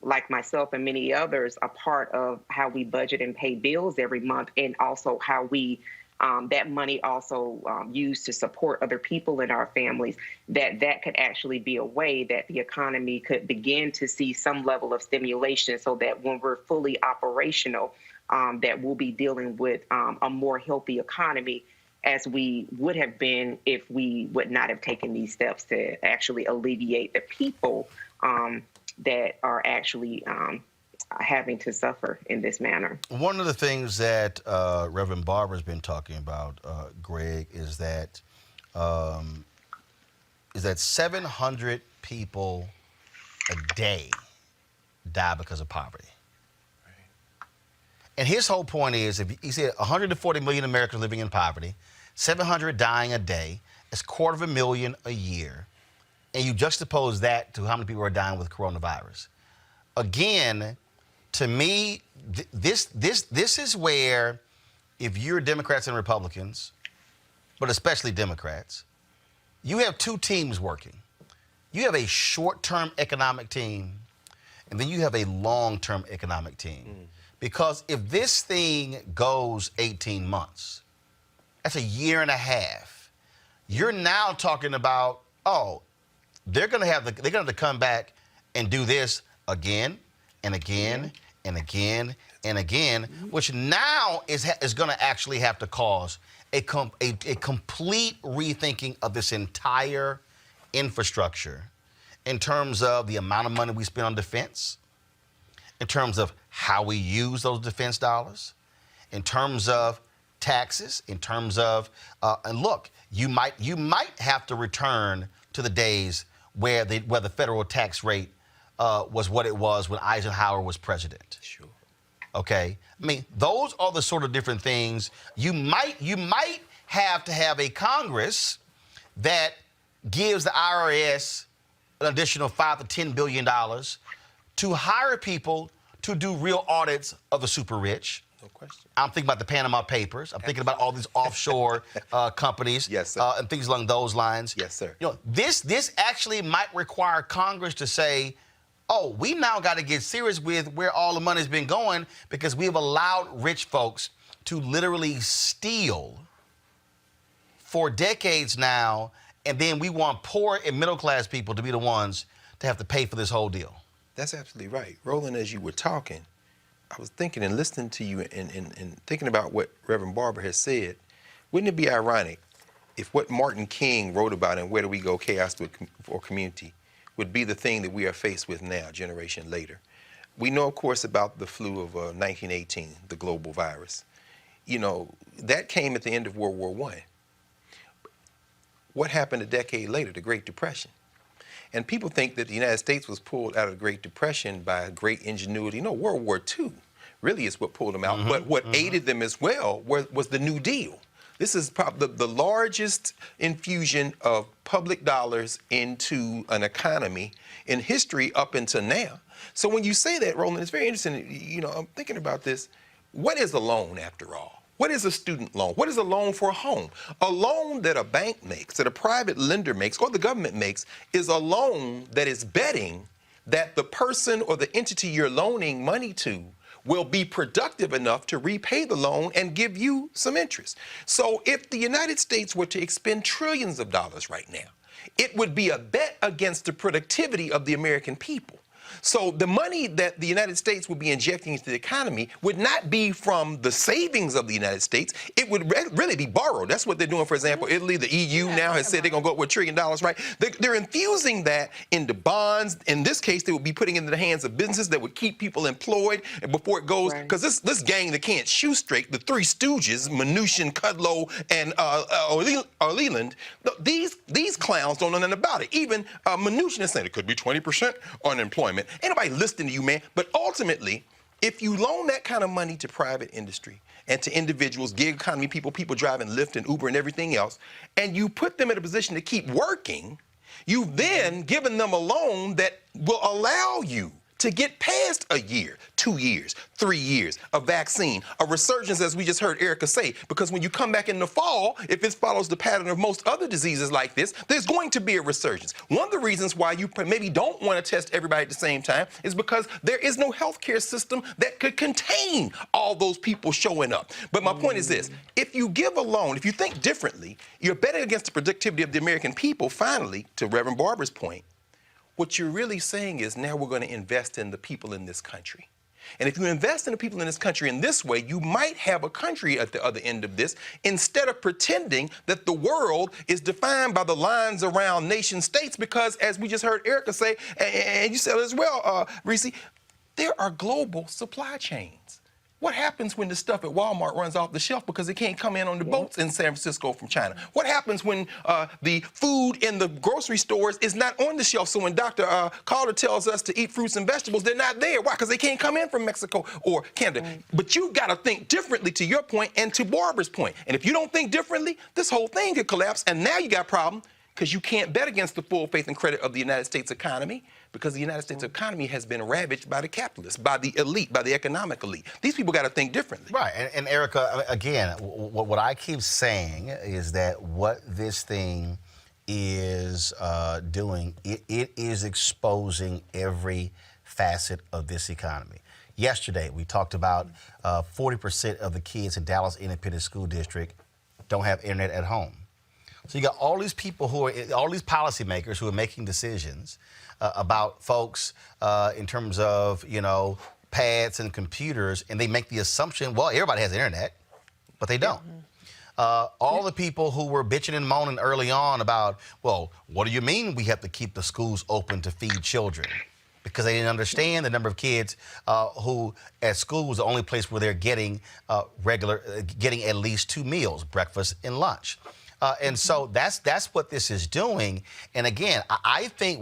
like myself and many others, a part of how we budget and pay bills every month, and also how we that money also used to support other people in our families, that could actually be a way that the economy could begin to see some level of stimulation, so that when we're fully operational, that we'll be dealing with a more healthy economy, as we would have been if we would not have taken these steps to actually alleviate the people that are actually having to suffer in this manner. One of the things that Reverend Barber's been talking about, Greg, is that 700 people a day die because of poverty. Right. And his whole point is, if he said 140 million Americans living in poverty, 700 dying a day, it's 250,000 a year. and you juxtapose that to how many people are dying with coronavirus. Again, to me, this is where, if you're Democrats and Republicans, but especially Democrats, you have two teams working. You have a short-term economic team, and then you have a long-term economic team. Because if this thing goes 18 months, that's a year and a half. You're now talking about, oh, they're going to have to come back and do this again and again and again and again, which now is going to actually have to cause a complete rethinking of this entire infrastructure in terms of the amount of money we spend on defense, in terms of how we use those defense dollars, in terms of taxes, in terms of, and look, you might have to return to the days where the federal tax rate was what it was when Eisenhower was president. Sure. Okay? I mean, those are the sort of different things. You might have to have a Congress that gives the IRS an additional $5 to $10 billion to hire people to do real audits of the super rich. No question. I'm thinking about the Panama Papers. I'm thinking about all these offshore companies. Yes, sir. And things along those lines. Yes, sir. You know, this actually might require Congress to say, oh, we now got to get serious with where all the money's been going, because we've allowed rich folks to literally steal for decades now, and then we want poor and middle-class people to be the ones to have to pay for this whole deal. That's absolutely right. Roland, as you were talking, I was thinking and listening to you and thinking about what Reverend Barber has said. Wouldn't it be ironic if what Martin King wrote about in Where Do We Go, Chaos or Community would be the thing that we are faced with now, a generation later? We know, of course, about the flu of 1918, the global virus. You know, that came at the end of World War I. What happened a decade later? The Great Depression. And people think that the United States was pulled out of the Great Depression by great ingenuity. No, World War II really is what pulled them out. But what aided them as well was the New Deal. This is probably the largest infusion of public dollars into an economy in history up until now. So when you say that, Roland, it's very interesting. You know, I'm thinking about this. What is a loan, after all? What is a student loan? What is a loan for a home? A loan that a bank makes, that a private lender makes, or the government makes, is a loan that is betting that the person or the entity you're loaning money to will be productive enough to repay the loan and give you some interest. So if the United States were to expend trillions of dollars right now, it would be a bet against the productivity of the American people. So the money that the United States would be injecting into the economy would not be from the savings of the United States. It would really be borrowed. That's what they're doing. For example, Italy, the EU now has said they're going to go up with $1 trillion, right? They're infusing that into bonds. In this case, they would be putting it into the hands of businesses that would keep people employed. And before it goes, because this gang that can't shoe straight, the Three Stooges, Mnuchin, Kudlow, and Leland, these clowns don't know nothing about it. Even Mnuchin is saying it could be 20% unemployment. Ain't nobody listening to you, man. But ultimately, if you loan that kind of money to private industry and to individuals, gig economy people driving Lyft and Uber and everything else, and you put them in a position to keep working, you've then given them a loan that will allow you to get past a year, 2 years, 3 years, a vaccine, a resurgence, as we just heard Erica say, because when you come back in the fall, if it follows the pattern of most other diseases like this, there's going to be a resurgence. One of the reasons why you maybe don't want to test everybody at the same time is because there is no healthcare system that could contain all those people showing up. But my point is this: if you give a loan, if you think differently, you're betting against the productivity of the American people. Finally, to Reverend Barber's point, what you're really saying is now we're going to invest in the people in this country. And if you invest in the people in this country in this way, you might have a country at the other end of this, instead of pretending that the world is defined by the lines around nation states, because as we just heard Erica say, and you said as well, Reese, there are global supply chains. What happens when the stuff at Walmart runs off the shelf because it can't come in on the boats in San Francisco from China? What happens when the food in the grocery stores is not on the shelf? So when Dr. Calder tells us to eat fruits and vegetables, they're not there. Why? Because they can't come in from Mexico or Canada. Right. But you've got to think differently, to your point and to Barbara's point. And if you don't think differently, this whole thing could collapse. And now you got a problem. because you can't bet against the full faith and credit of the United States economy, because the United States economy has been ravaged by the capitalists, by the elite, by the economic elite. These people got to think differently. Right. And Erica, again, what I keep saying is that what this thing is doing, it is exposing every facet of this economy. Yesterday, we talked about 40% of the kids in Dallas Independent School District don't have internet at home. So you got all these people all these policymakers who are making decisions about folks in terms of, pads and computers, and they make the assumption, well, everybody has internet, but they don't. All the people who were bitching and moaning early on about, well, what do you mean we have to keep the schools open to feed children? Because they didn't understand the number of kids who at school was the only place where they're getting getting at least 2 meals, breakfast and lunch. And so that's what this is doing. And again, I think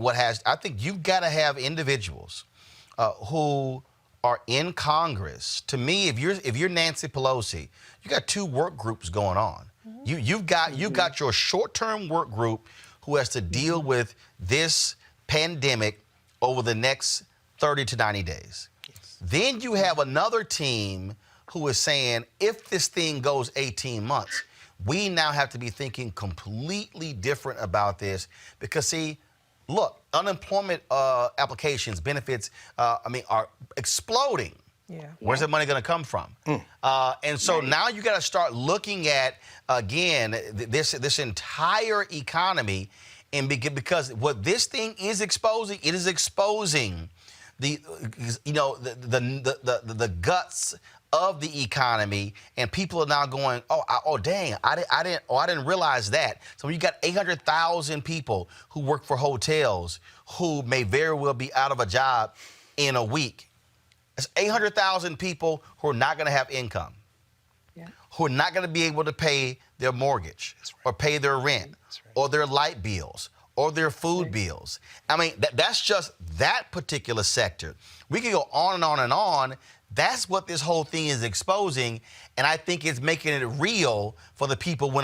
you've got to have individuals who are in Congress. To me, if you're Nancy Pelosi, you got 2 work groups going on. You've got your short-term work group who has to deal with this pandemic over the next 30 to 90 days. Yes. Then you have another team who is saying, if this thing goes 18 months, we now have to be thinking completely different about this because, see, look, unemployment applications, benefits, are exploding. Yeah. Where's that money going to come from? And so now you got to start looking at, again, this entire economy. And because what this thing is exposing, it is exposing the guts of the economy, and people are now going, dang, I didn't realize that. So you got 800,000 people who work for hotels who may very well be out of a job in a week. It's 800,000 people who are not going to have income, who are not going to be able to pay their mortgage or pay their rent or their light bills or their food bills. I mean, that's just that particular sector. We can go on and on and on. That's what this whole thing is exposing, and I think it's making it real for the people when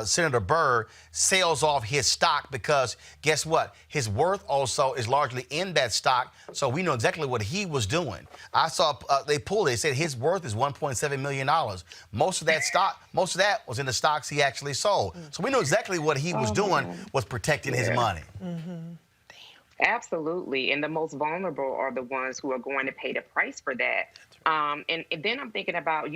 Senator Burr sells off his stock, because guess what? His worth also is largely in that stock, so we know exactly what he was doing. I saw they said his worth is $1.7 million. Most of that was in the stocks he actually sold. So we know exactly what he was doing was protecting his money. Absolutely. And the most vulnerable are the ones who are going to pay the price for that. And then I'm thinking about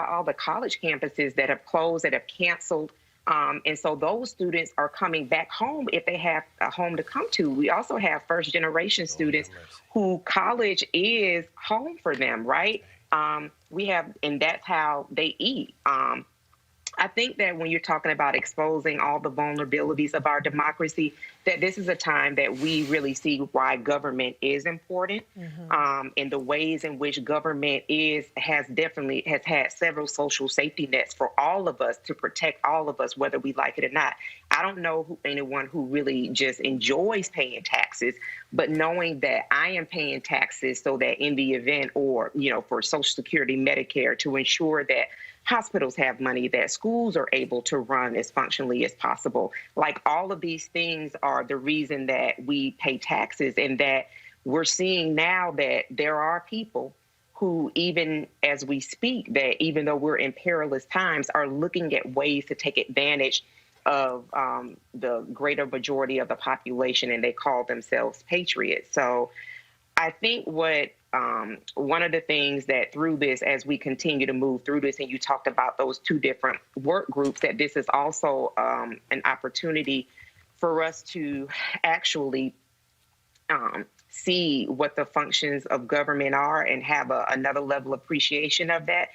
all the college campuses that have closed, that have canceled. And so those students are coming back home if they have a home to come to. We also have first generation students who college is home for them, right? And that's how they eat. I think that when you're talking about exposing all the vulnerabilities of our democracy, that this is a time that we really see why government is important, and the ways in which government has had several social safety nets for all of us to protect all of us, whether we like it or not. I don't know anyone who really just enjoys paying taxes, but knowing that I am paying taxes so that in the event, or, for Social Security, Medicare, to ensure that hospitals have money, that schools are able to run as functionally as possible. Like, all of these things are the reason that we pay taxes, and that we're seeing now that there are people who, even as we speak, that even though we're in perilous times, are looking at ways to take advantage of the greater majority of the population, and they call themselves patriots. So I think one of the things that through this, as we continue to move through this, and you talked about those 2 different work groups, that this is also an opportunity for us to actually see what the functions of government are and have another level of appreciation of that.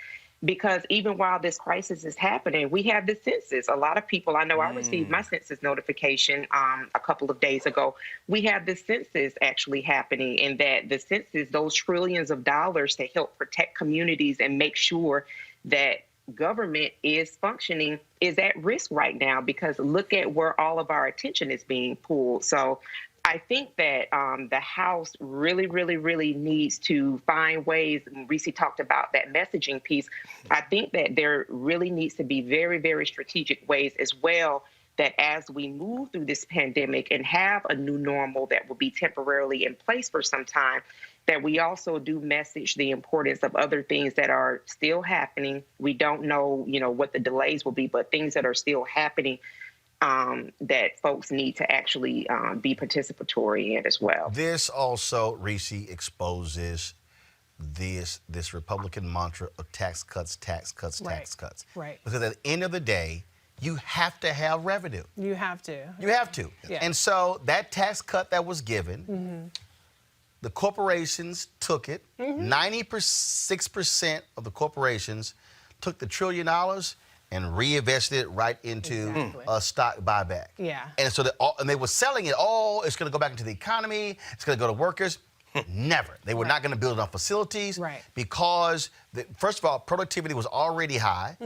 Because even while this crisis is happening, we have the census. A lot of people, I know I received my census notification a couple of days ago. We have the census actually happening, and that the census, those trillions of dollars to help protect communities and make sure that government is functioning, is at risk right now, because look at where all of our attention is being pulled. So I think that the House really, really, really needs to find ways. Reese talked about that messaging piece. I think that there really needs to be very, very strategic ways as well that as we move through this pandemic and have a new normal that will be temporarily in place for some time, that we also do message the importance of other things that are still happening. We don't know, what the delays will be, but things that are still happening that folks need to actually be participatory in as well. This also, Reese, exposes this Republican mantra of tax cuts, tax cuts, tax cuts. Right. Because at the end of the day, you have to have revenue. You have to. You have to. Yeah. And so that tax cut that was given, the corporations took it. 96% of the corporations took the $1 trillion and reinvested it right into a stock buyback. Yeah. And so they were selling it all. It's going to go back into the economy. It's going to go to workers. Never. They were not going to build enough facilities because, first of all, productivity was already high.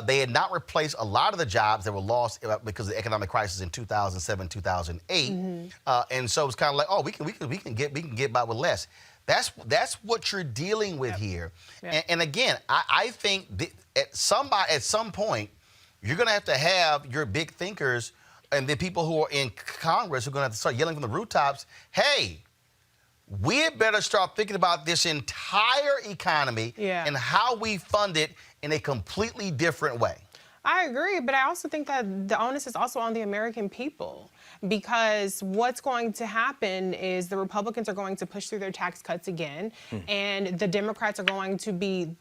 They had not replaced a lot of the jobs that were lost because of the economic crisis in 2007, 2008. And so it's kind of like, oh, we can get by with less. That's what you're dealing with here. And again, I think at some point, you're going to have your big thinkers and the people who are in Congress who are going to have to start yelling from the rooftops, hey, we had better start thinking about this entire economy and how we fund it in a completely different way. I agree, but I also think that the onus is also on the American people, because what's going to happen is the Republicans are going to push through their tax cuts again, and the Democrats are going to be,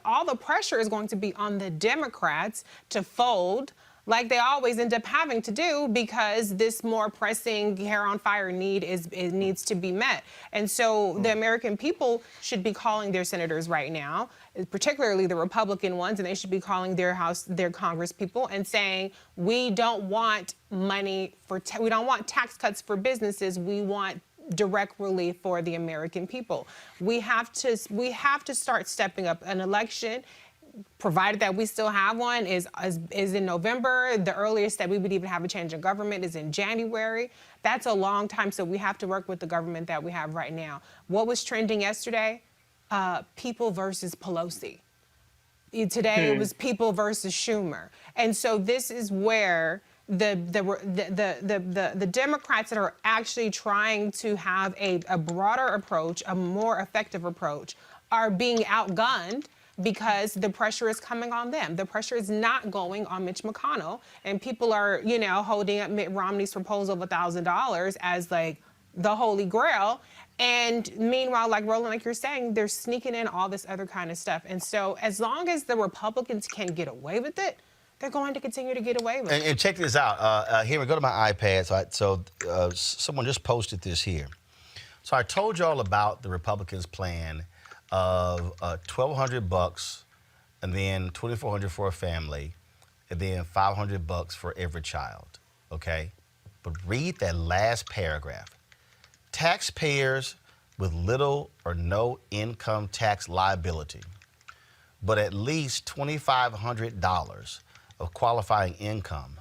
all the pressure is going to be on the Democrats to fold like they always end up having to do, because this more pressing hair on fire need needs to be met. And so the American people should be calling their senators right now, particularly the Republican ones, and they should be calling their Congress people and saying, we don't want money we don't want tax cuts for businesses. We want direct relief for the American people. We have to start stepping up. An election, provided that we still have one, is in November. The earliest that we would even have a change in government is in January. That's a long time, so we have to work with the government that we have right now. What was trending yesterday? People versus Pelosi. Today it was people versus Schumer. And so this is where the Democrats that are actually trying to have a broader approach, a more effective approach, are being outgunned, because the pressure is coming on them. The pressure is not going on Mitch McConnell, and people are, holding up Mitt Romney's proposal of $1,000 as like the holy grail. And meanwhile, like Roland, like you're saying, they're sneaking in all this other kind of stuff. And so as long as the Republicans can get away with it, they're going to continue to get away with it. And check this out. Here, we go to my iPad. So someone just posted this here. So I told you all about the Republicans' plan of $1,200 and then $2,400 for a family, and then $500 for every child, okay? But read that last paragraph. Taxpayers with little or no income tax liability, but at least $2,500 of qualifying income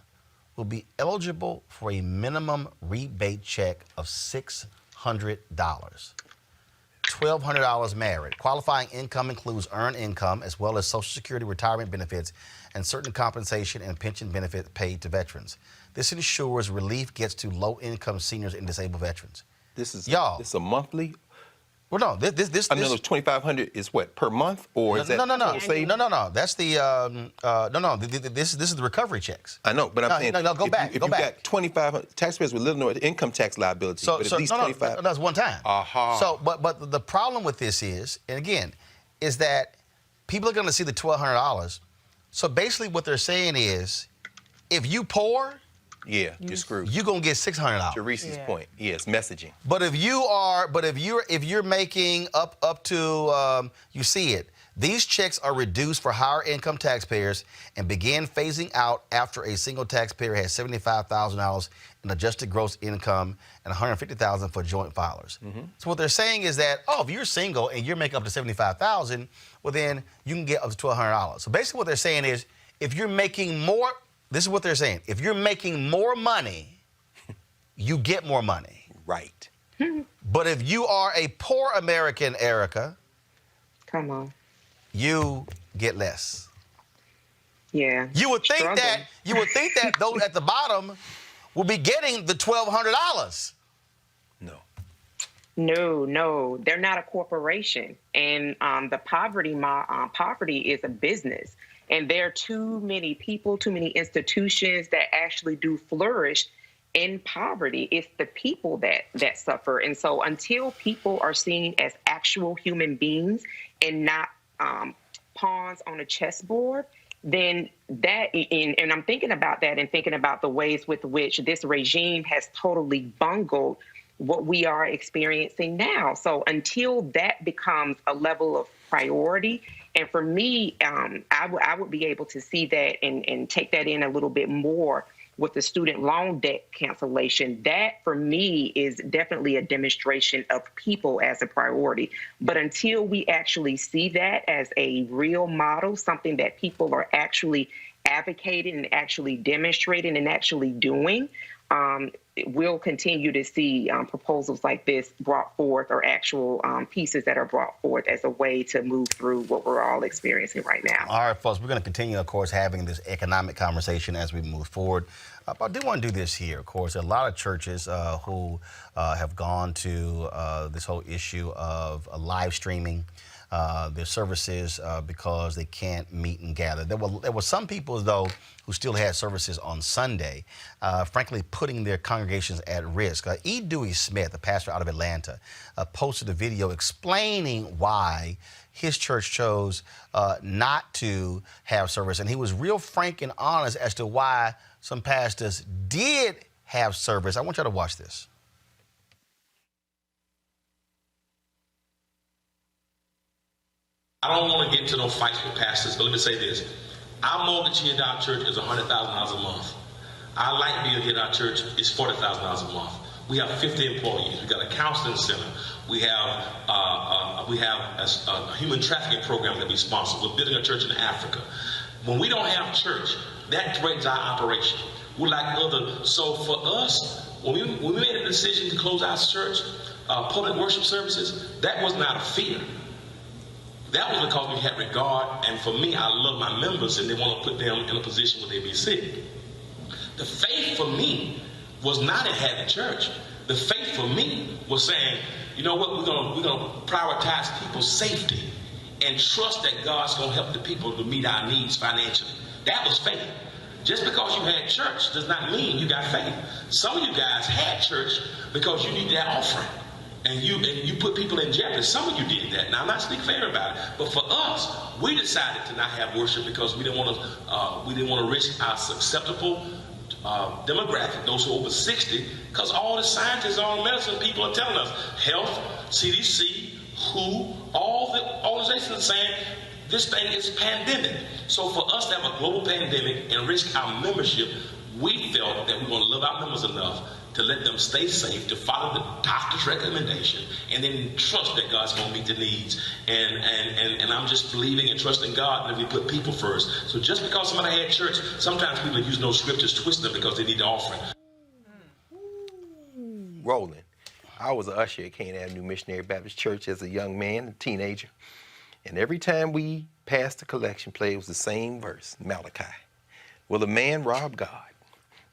will be eligible for a minimum rebate check of $600. $1,200 married. Qualifying income includes earned income as well as Social Security retirement benefits and certain compensation and pension benefits paid to veterans. This ensures relief gets to low-income seniors and disabled veterans. This is y'all. This is a monthly. Well, no, this. I know those $2,500 is what, per month, or is that no. total That's the This is the recovery checks. I know, but I'm saying go back. If you got 2,500 taxpayers with little or income tax liability, but at least 25. That's one time. So, but the problem with this is, and again, is that people are going to see the $1,200. So basically, what they're saying is, if you poor, you're screwed. You're gonna get $600. To Reese's point, yes, messaging. But if you're making up to you see it, these checks are reduced for higher income taxpayers and begin phasing out after a single taxpayer has $75,000 in adjusted gross income and $150,000 for joint filers. So what they're saying is that, if you're single and you're making up to $75,000, well then you can get up to $1,200. So basically what they're saying is, if you're making more. This is what they're saying. If you're making more money, you get more money. Right. But if you are a poor American, Erica, come on, you get less. Yeah. You would think that those at the bottom will be getting the $1,200. No, they're not a corporation, and the poverty is a business, and there are too many people, too many institutions that actually do flourish in poverty. It's the people that suffer, and so until people are seen as actual human beings and not pawns on a chessboard, then and I'm thinking about that and thinking about the ways with which this regime has totally bungled what we are experiencing now. So until that becomes a level of priority, and for me, I would be able to see that and take that in a little bit more with the student loan debt cancellation. That, for me, is definitely a demonstration of people as a priority. But until we actually see that as a real model, something that people are actually advocating and actually demonstrating and actually doing, we'll continue to see proposals like this brought forth, or actual pieces that are brought forth as a way to move through what we're all experiencing right now. All right, folks, we're going to continue, of course, having this economic conversation as we move forward. But I do want to do this here, of course. There are a lot of churches who have gone to this whole issue of live streaming their services because they can't meet and gather. There were some people, though, who still had services on Sunday, frankly, putting their congregations at risk. Dewey Smith, a pastor out of Atlanta, posted a video explaining why his church chose not to have service. And he was real frank and honest as to why some pastors did have service. I want y'all to watch this. I don't want to get into no fights with pastors, but let me say this. Our mortgage here at our church is $100,000 a month. Our light bill here at our church is $40,000 a month. We have 50 employees. We got a counseling center. We have a human trafficking program that we sponsor. We're building a church in Africa. When we don't have church, that threatens our operation. We're like other. So for us, when we made a decision to close our church, public worship services, that was not a fear. That was because we had regard, and for me, I love my members, and they want to put them in a position where they be sick. The faith for me was not in having church. The faith for me was saying, you know what, we're gonna prioritize people's safety and trust that God's gonna help the people to meet our needs financially. That was faith. Just because you had church does not mean you got faith. Some of you guys had church because you need that offering. And you put people in jeopardy. Some of you did that. Now, I'm not speaking fair about it, but for us, we decided to not have worship because we didn't want to risk our susceptible demographic, those who are over 60, because all the scientists, all the medicine people are telling us, health, CDC, WHO, all the organizations are saying this thing is pandemic. So for us to have a global pandemic and risk our membership, we felt that we want to love our members enough to let them stay safe, to follow the doctor's recommendation, and then trust that God's going to meet the needs. And I'm just believing and trusting God that we put people first. So just because somebody had church, sometimes people use those scriptures, twist them because they need the offering. Roland, I was an usher at Canaan Avenue Missionary Baptist Church as a young man, a teenager. And every time we passed the collection plate, it was the same verse, Malachi. Will a man rob God?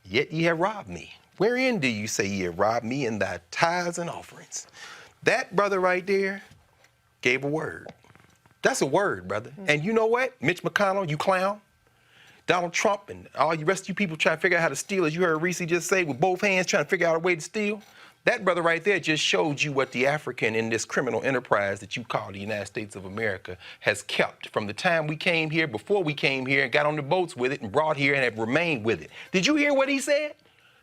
Yet ye have robbed me. Wherein do you say ye have robbed me? In thy tithes and offerings. That brother right there gave a word. That's a word, brother. And you know what? Mitch McConnell, you clown. Donald Trump and all you rest of you people trying to figure out how to steal, as you heard Reese just say, with both hands trying to figure out a way to steal. That brother right there just showed you what the African in this criminal enterprise that you call the United States of America has kept from the time we came here, before we came here and got on the boats with it and brought here and have remained with it. Did you hear what he said?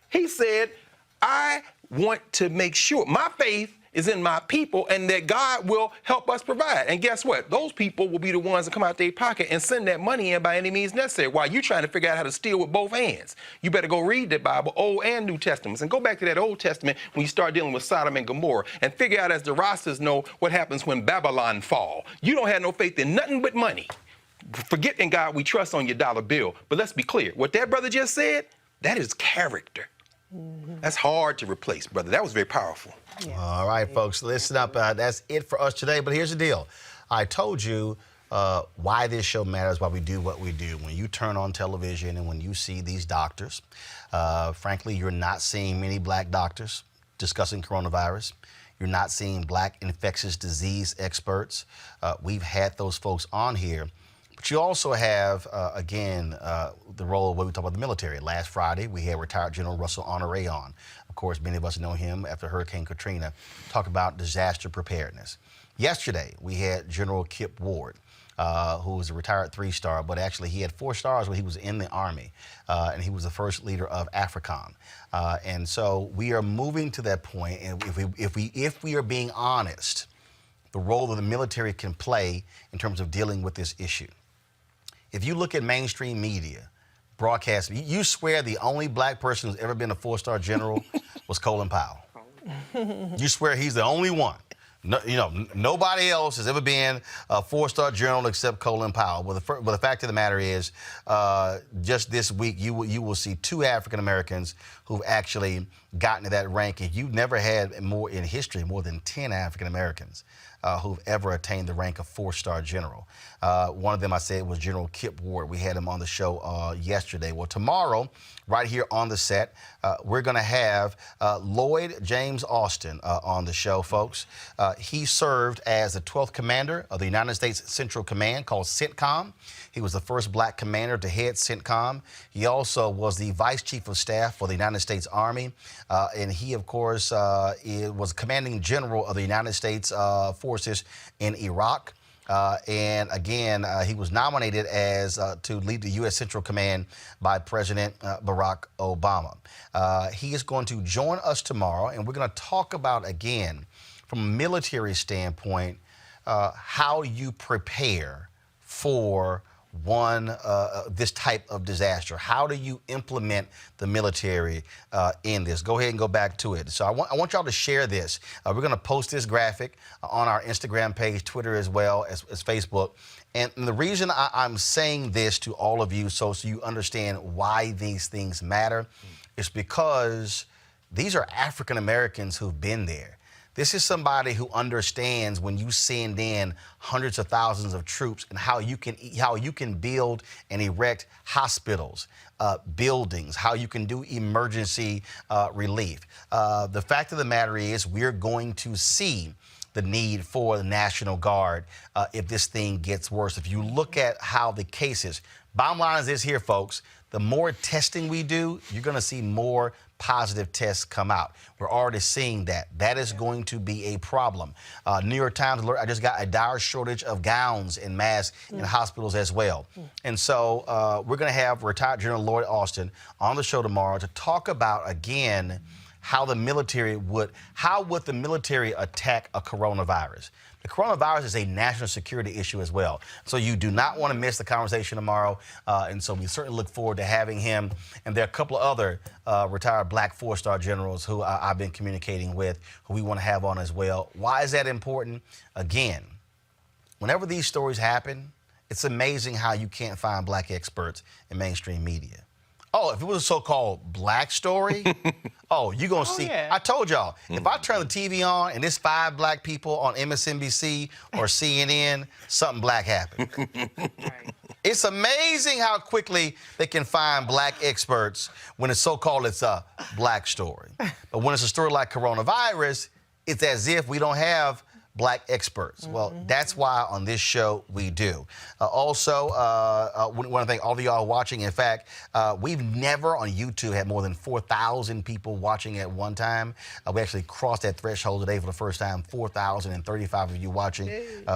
He said, I want to make sure my faith is in my people and that God will help us provide. And guess what? Those people will be the ones that come out their pocket and send that money in by any means necessary while you're trying to figure out how to steal with both hands. You better go read the Bible, Old and New Testaments, and go back to that Old Testament when you start dealing with Sodom and Gomorrah and figure out, as the Rastas know, what happens when Babylon fall. You don't have no faith in nothing but money. Forget in God we trust on your dollar bill. But let's be clear. What that brother just said, that is character. That's hard to replace, brother. That was very powerful. Yeah. All right, folks, listen up. That's it for us today. But here's the deal. I told you why this show matters, why we do what we do. When you turn on television and when you see these doctors, frankly, you're not seeing many black doctors discussing coronavirus. You're not seeing black infectious disease experts. We've had those folks on here. But you also have, again, the role of what we talk about the military. Last Friday, we had retired General Russell Honore on. Of course, many of us know him after Hurricane Katrina, talk about disaster preparedness. Yesterday, we had General Kip Ward, who was a retired 3-star, but actually he had 4 stars when he was in the Army, and he was the first leader of AFRICOM. And so we are moving to that point, and if we are being honest, the role that the military can play in terms of dealing with this issue. If you look at mainstream media, broadcast, you swear the only black person who's ever been a 4-star general was Colin Powell. You swear he's the only one. No, nobody else has ever been a 4-star general except Colin Powell. Well, the fact of the matter is, just this week, you will see 2 African Americans who've actually gotten to that rank. And you've never had more in history, more than 10 African Americans who've ever attained the rank of 4-star general. One of them, I said, was General Kip Ward. We had him on the show yesterday. Well, tomorrow, right here on the set, we're going to have Lloyd James Austin on the show, folks. He served as the 12th commander of the United States Central Command, called CENTCOM. He was the first black commander to head CENTCOM. He also was the vice chief of staff for the United States Army. And he, of course, was commanding general of the United States forces in Iraq. And again, he was nominated as to lead the U.S. Central Command by President Barack Obama. He is going to join us tomorrow, and we're going to talk about, again, from a military standpoint, how you prepare for this type of disaster. How do you implement the military in this? Go ahead and go back to it. So I want y'all to share this. We're going to post this graphic on our Instagram page, Twitter, as well as Facebook. And the reason I'm saying this to all of you, so you understand why these things matter, is because these are African Americans who've been there. This is somebody who understands when you send in hundreds of thousands of troops and how you can build and erect hospitals, buildings, how you can do emergency relief. The fact of the matter is we're going to see the need for the National Guard if this thing gets worse. If you look at how the cases, bottom line is this here, folks, the more testing we do, you're going to see more positive tests come out. We're already seeing that. That is going to be a problem. New York Times alert, I just got a dire shortage of gowns and masks in hospitals as well. And so we're going to have retired General Lloyd Austin on the show tomorrow to talk about, again, how the military would the military attack a coronavirus? The coronavirus is a national security issue as well. So you do not want to miss the conversation tomorrow. And so we certainly look forward to having him. And there are a couple of other retired black 4-star generals who I've been communicating with, who we want to have on as well. Why is that important? Again, whenever these stories happen, it's amazing how you can't find black experts in mainstream media. Oh, if it was a so-called black story, you're going to see. Yeah. I told y'all, if I turn the TV on and there's 5 black people on MSNBC or CNN, something black happened. Right. It's amazing how quickly they can find black experts when it's so-called it's a black story. But when it's a story like coronavirus, it's as if we don't have black experts. Well, that's why on this show we do. Also, want to thank all of y'all watching. In fact, we've never on YouTube had more than 4,000 people watching at one time. We actually crossed that threshold today for the first time, 4,035 of you watching.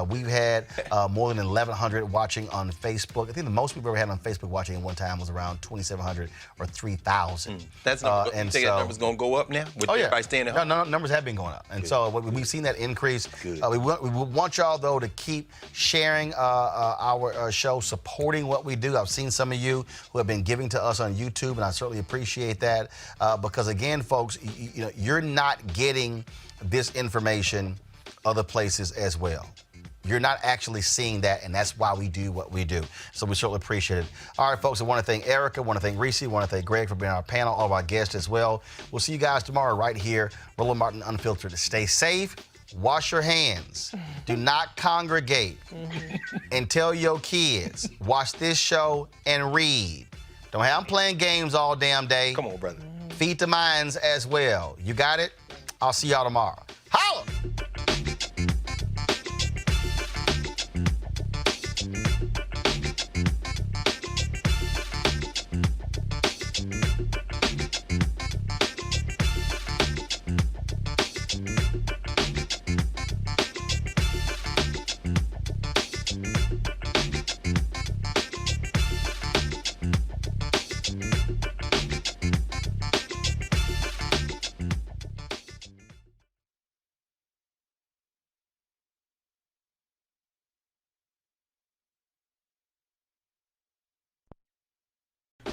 We've had more than 1,100 watching on Facebook. I think the most people ever had on Facebook watching at one time was around 2,700 or 3,000. That's number, you think that number's going to go up now with everybody staying at home? No, numbers have been going up. And so we've seen that increase. We want y'all, though, to keep sharing our show, supporting what we do. I've seen some of you who have been giving to us on YouTube, and I certainly appreciate that because, again, folks, you're not getting this information other places as well. You're not actually seeing that, and that's why we do what we do. So we certainly appreciate it. All right, folks, I want to thank Erica, I want to thank Reese, I want to thank Greg for being on our panel, all of our guests as well. We'll see you guys tomorrow right here, Roland Martin Unfiltered. Stay safe. wash your hands, do not congregate, and tell your kids, watch this show and read. Don't have them playing games all damn day. Come on, brother. Feed the minds as well. You got it? I'll see y'all tomorrow. Holla!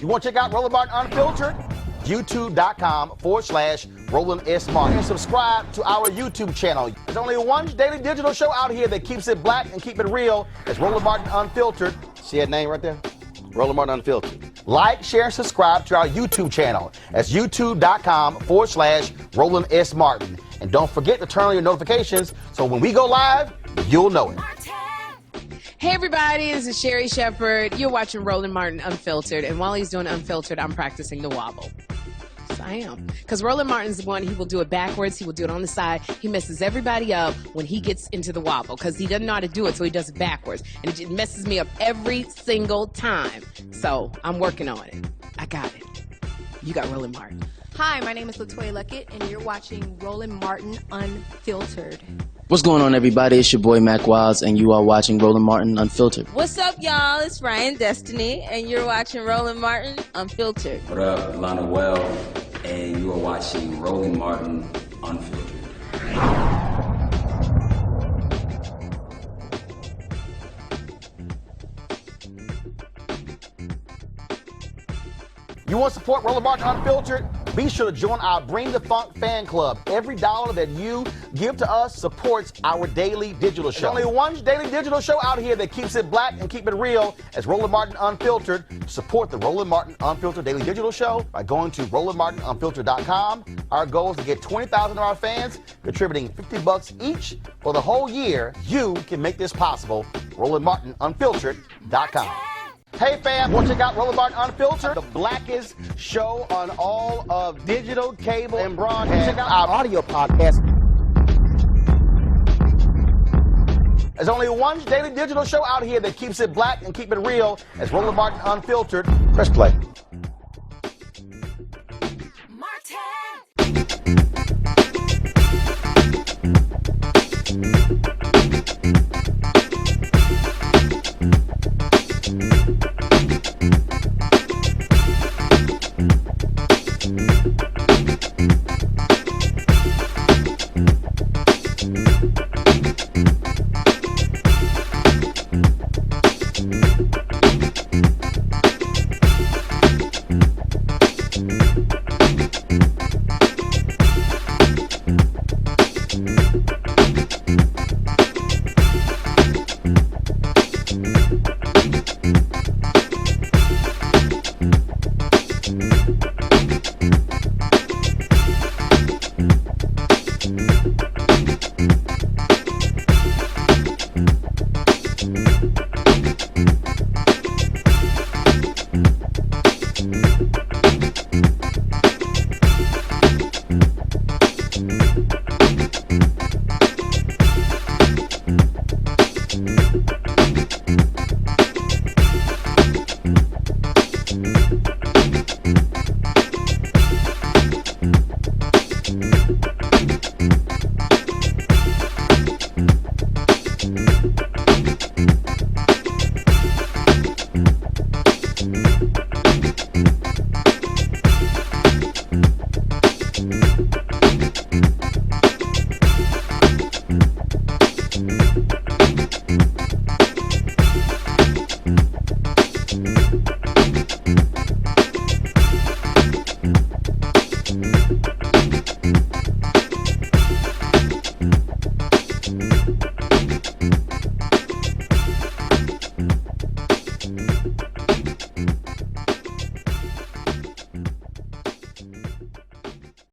You want to check out Roland Martin Unfiltered? YouTube.com/Roland S. Martin. And subscribe to our YouTube channel. There's only one daily digital show out here that keeps it black and keep it real. It's Roland Martin Unfiltered. See that name right there? Roland Martin Unfiltered. Like, share, and subscribe to our YouTube channel. That's YouTube.com/Roland S. Martin. And don't forget to turn on your notifications so when we go live, you'll know it. Hey everybody, this is Sherry Shepherd. You're watching Roland Martin Unfiltered, and while he's doing Unfiltered, I'm practicing the wobble. Yes, I am. Because Roland Martin's the one, he will do it backwards, he will do it on the side. He messes everybody up when he gets into the wobble, because he doesn't know how to do it, so he does it backwards. And it just messes me up every single time. So I'm working on it. I got it. You got Roland Martin. Hi, my name is LaToya Luckett, and you're watching Roland Martin Unfiltered. What's going on, everybody? It's your boy Mac Wiles, and you are watching Roland Martin Unfiltered. What's up, y'all? It's Ryan Destiny, and you're watching Roland Martin Unfiltered. What up, Lana Well, and you are watching Roland Martin Unfiltered. You want to support Roland Martin Unfiltered? Be sure to join our Bring the Funk fan club. Every dollar that you give to us supports our daily digital show. There's only one daily digital show out here that keeps it black and keep it real. It's Roland Martin Unfiltered. Support the Roland Martin Unfiltered daily digital show by going to RolandMartinUnfiltered.com. Our goal is to get 20,000 of our fans contributing $50 each for the whole year. You can make this possible. RolandMartinUnfiltered.com. Hey fam, want to check out Roland Martin Unfiltered? The blackest show on all of digital, cable, and broadcast. Check out our audio podcast. There's only one daily digital show out here that keeps it black and keep it real. It's Roland Martin Unfiltered. Press play.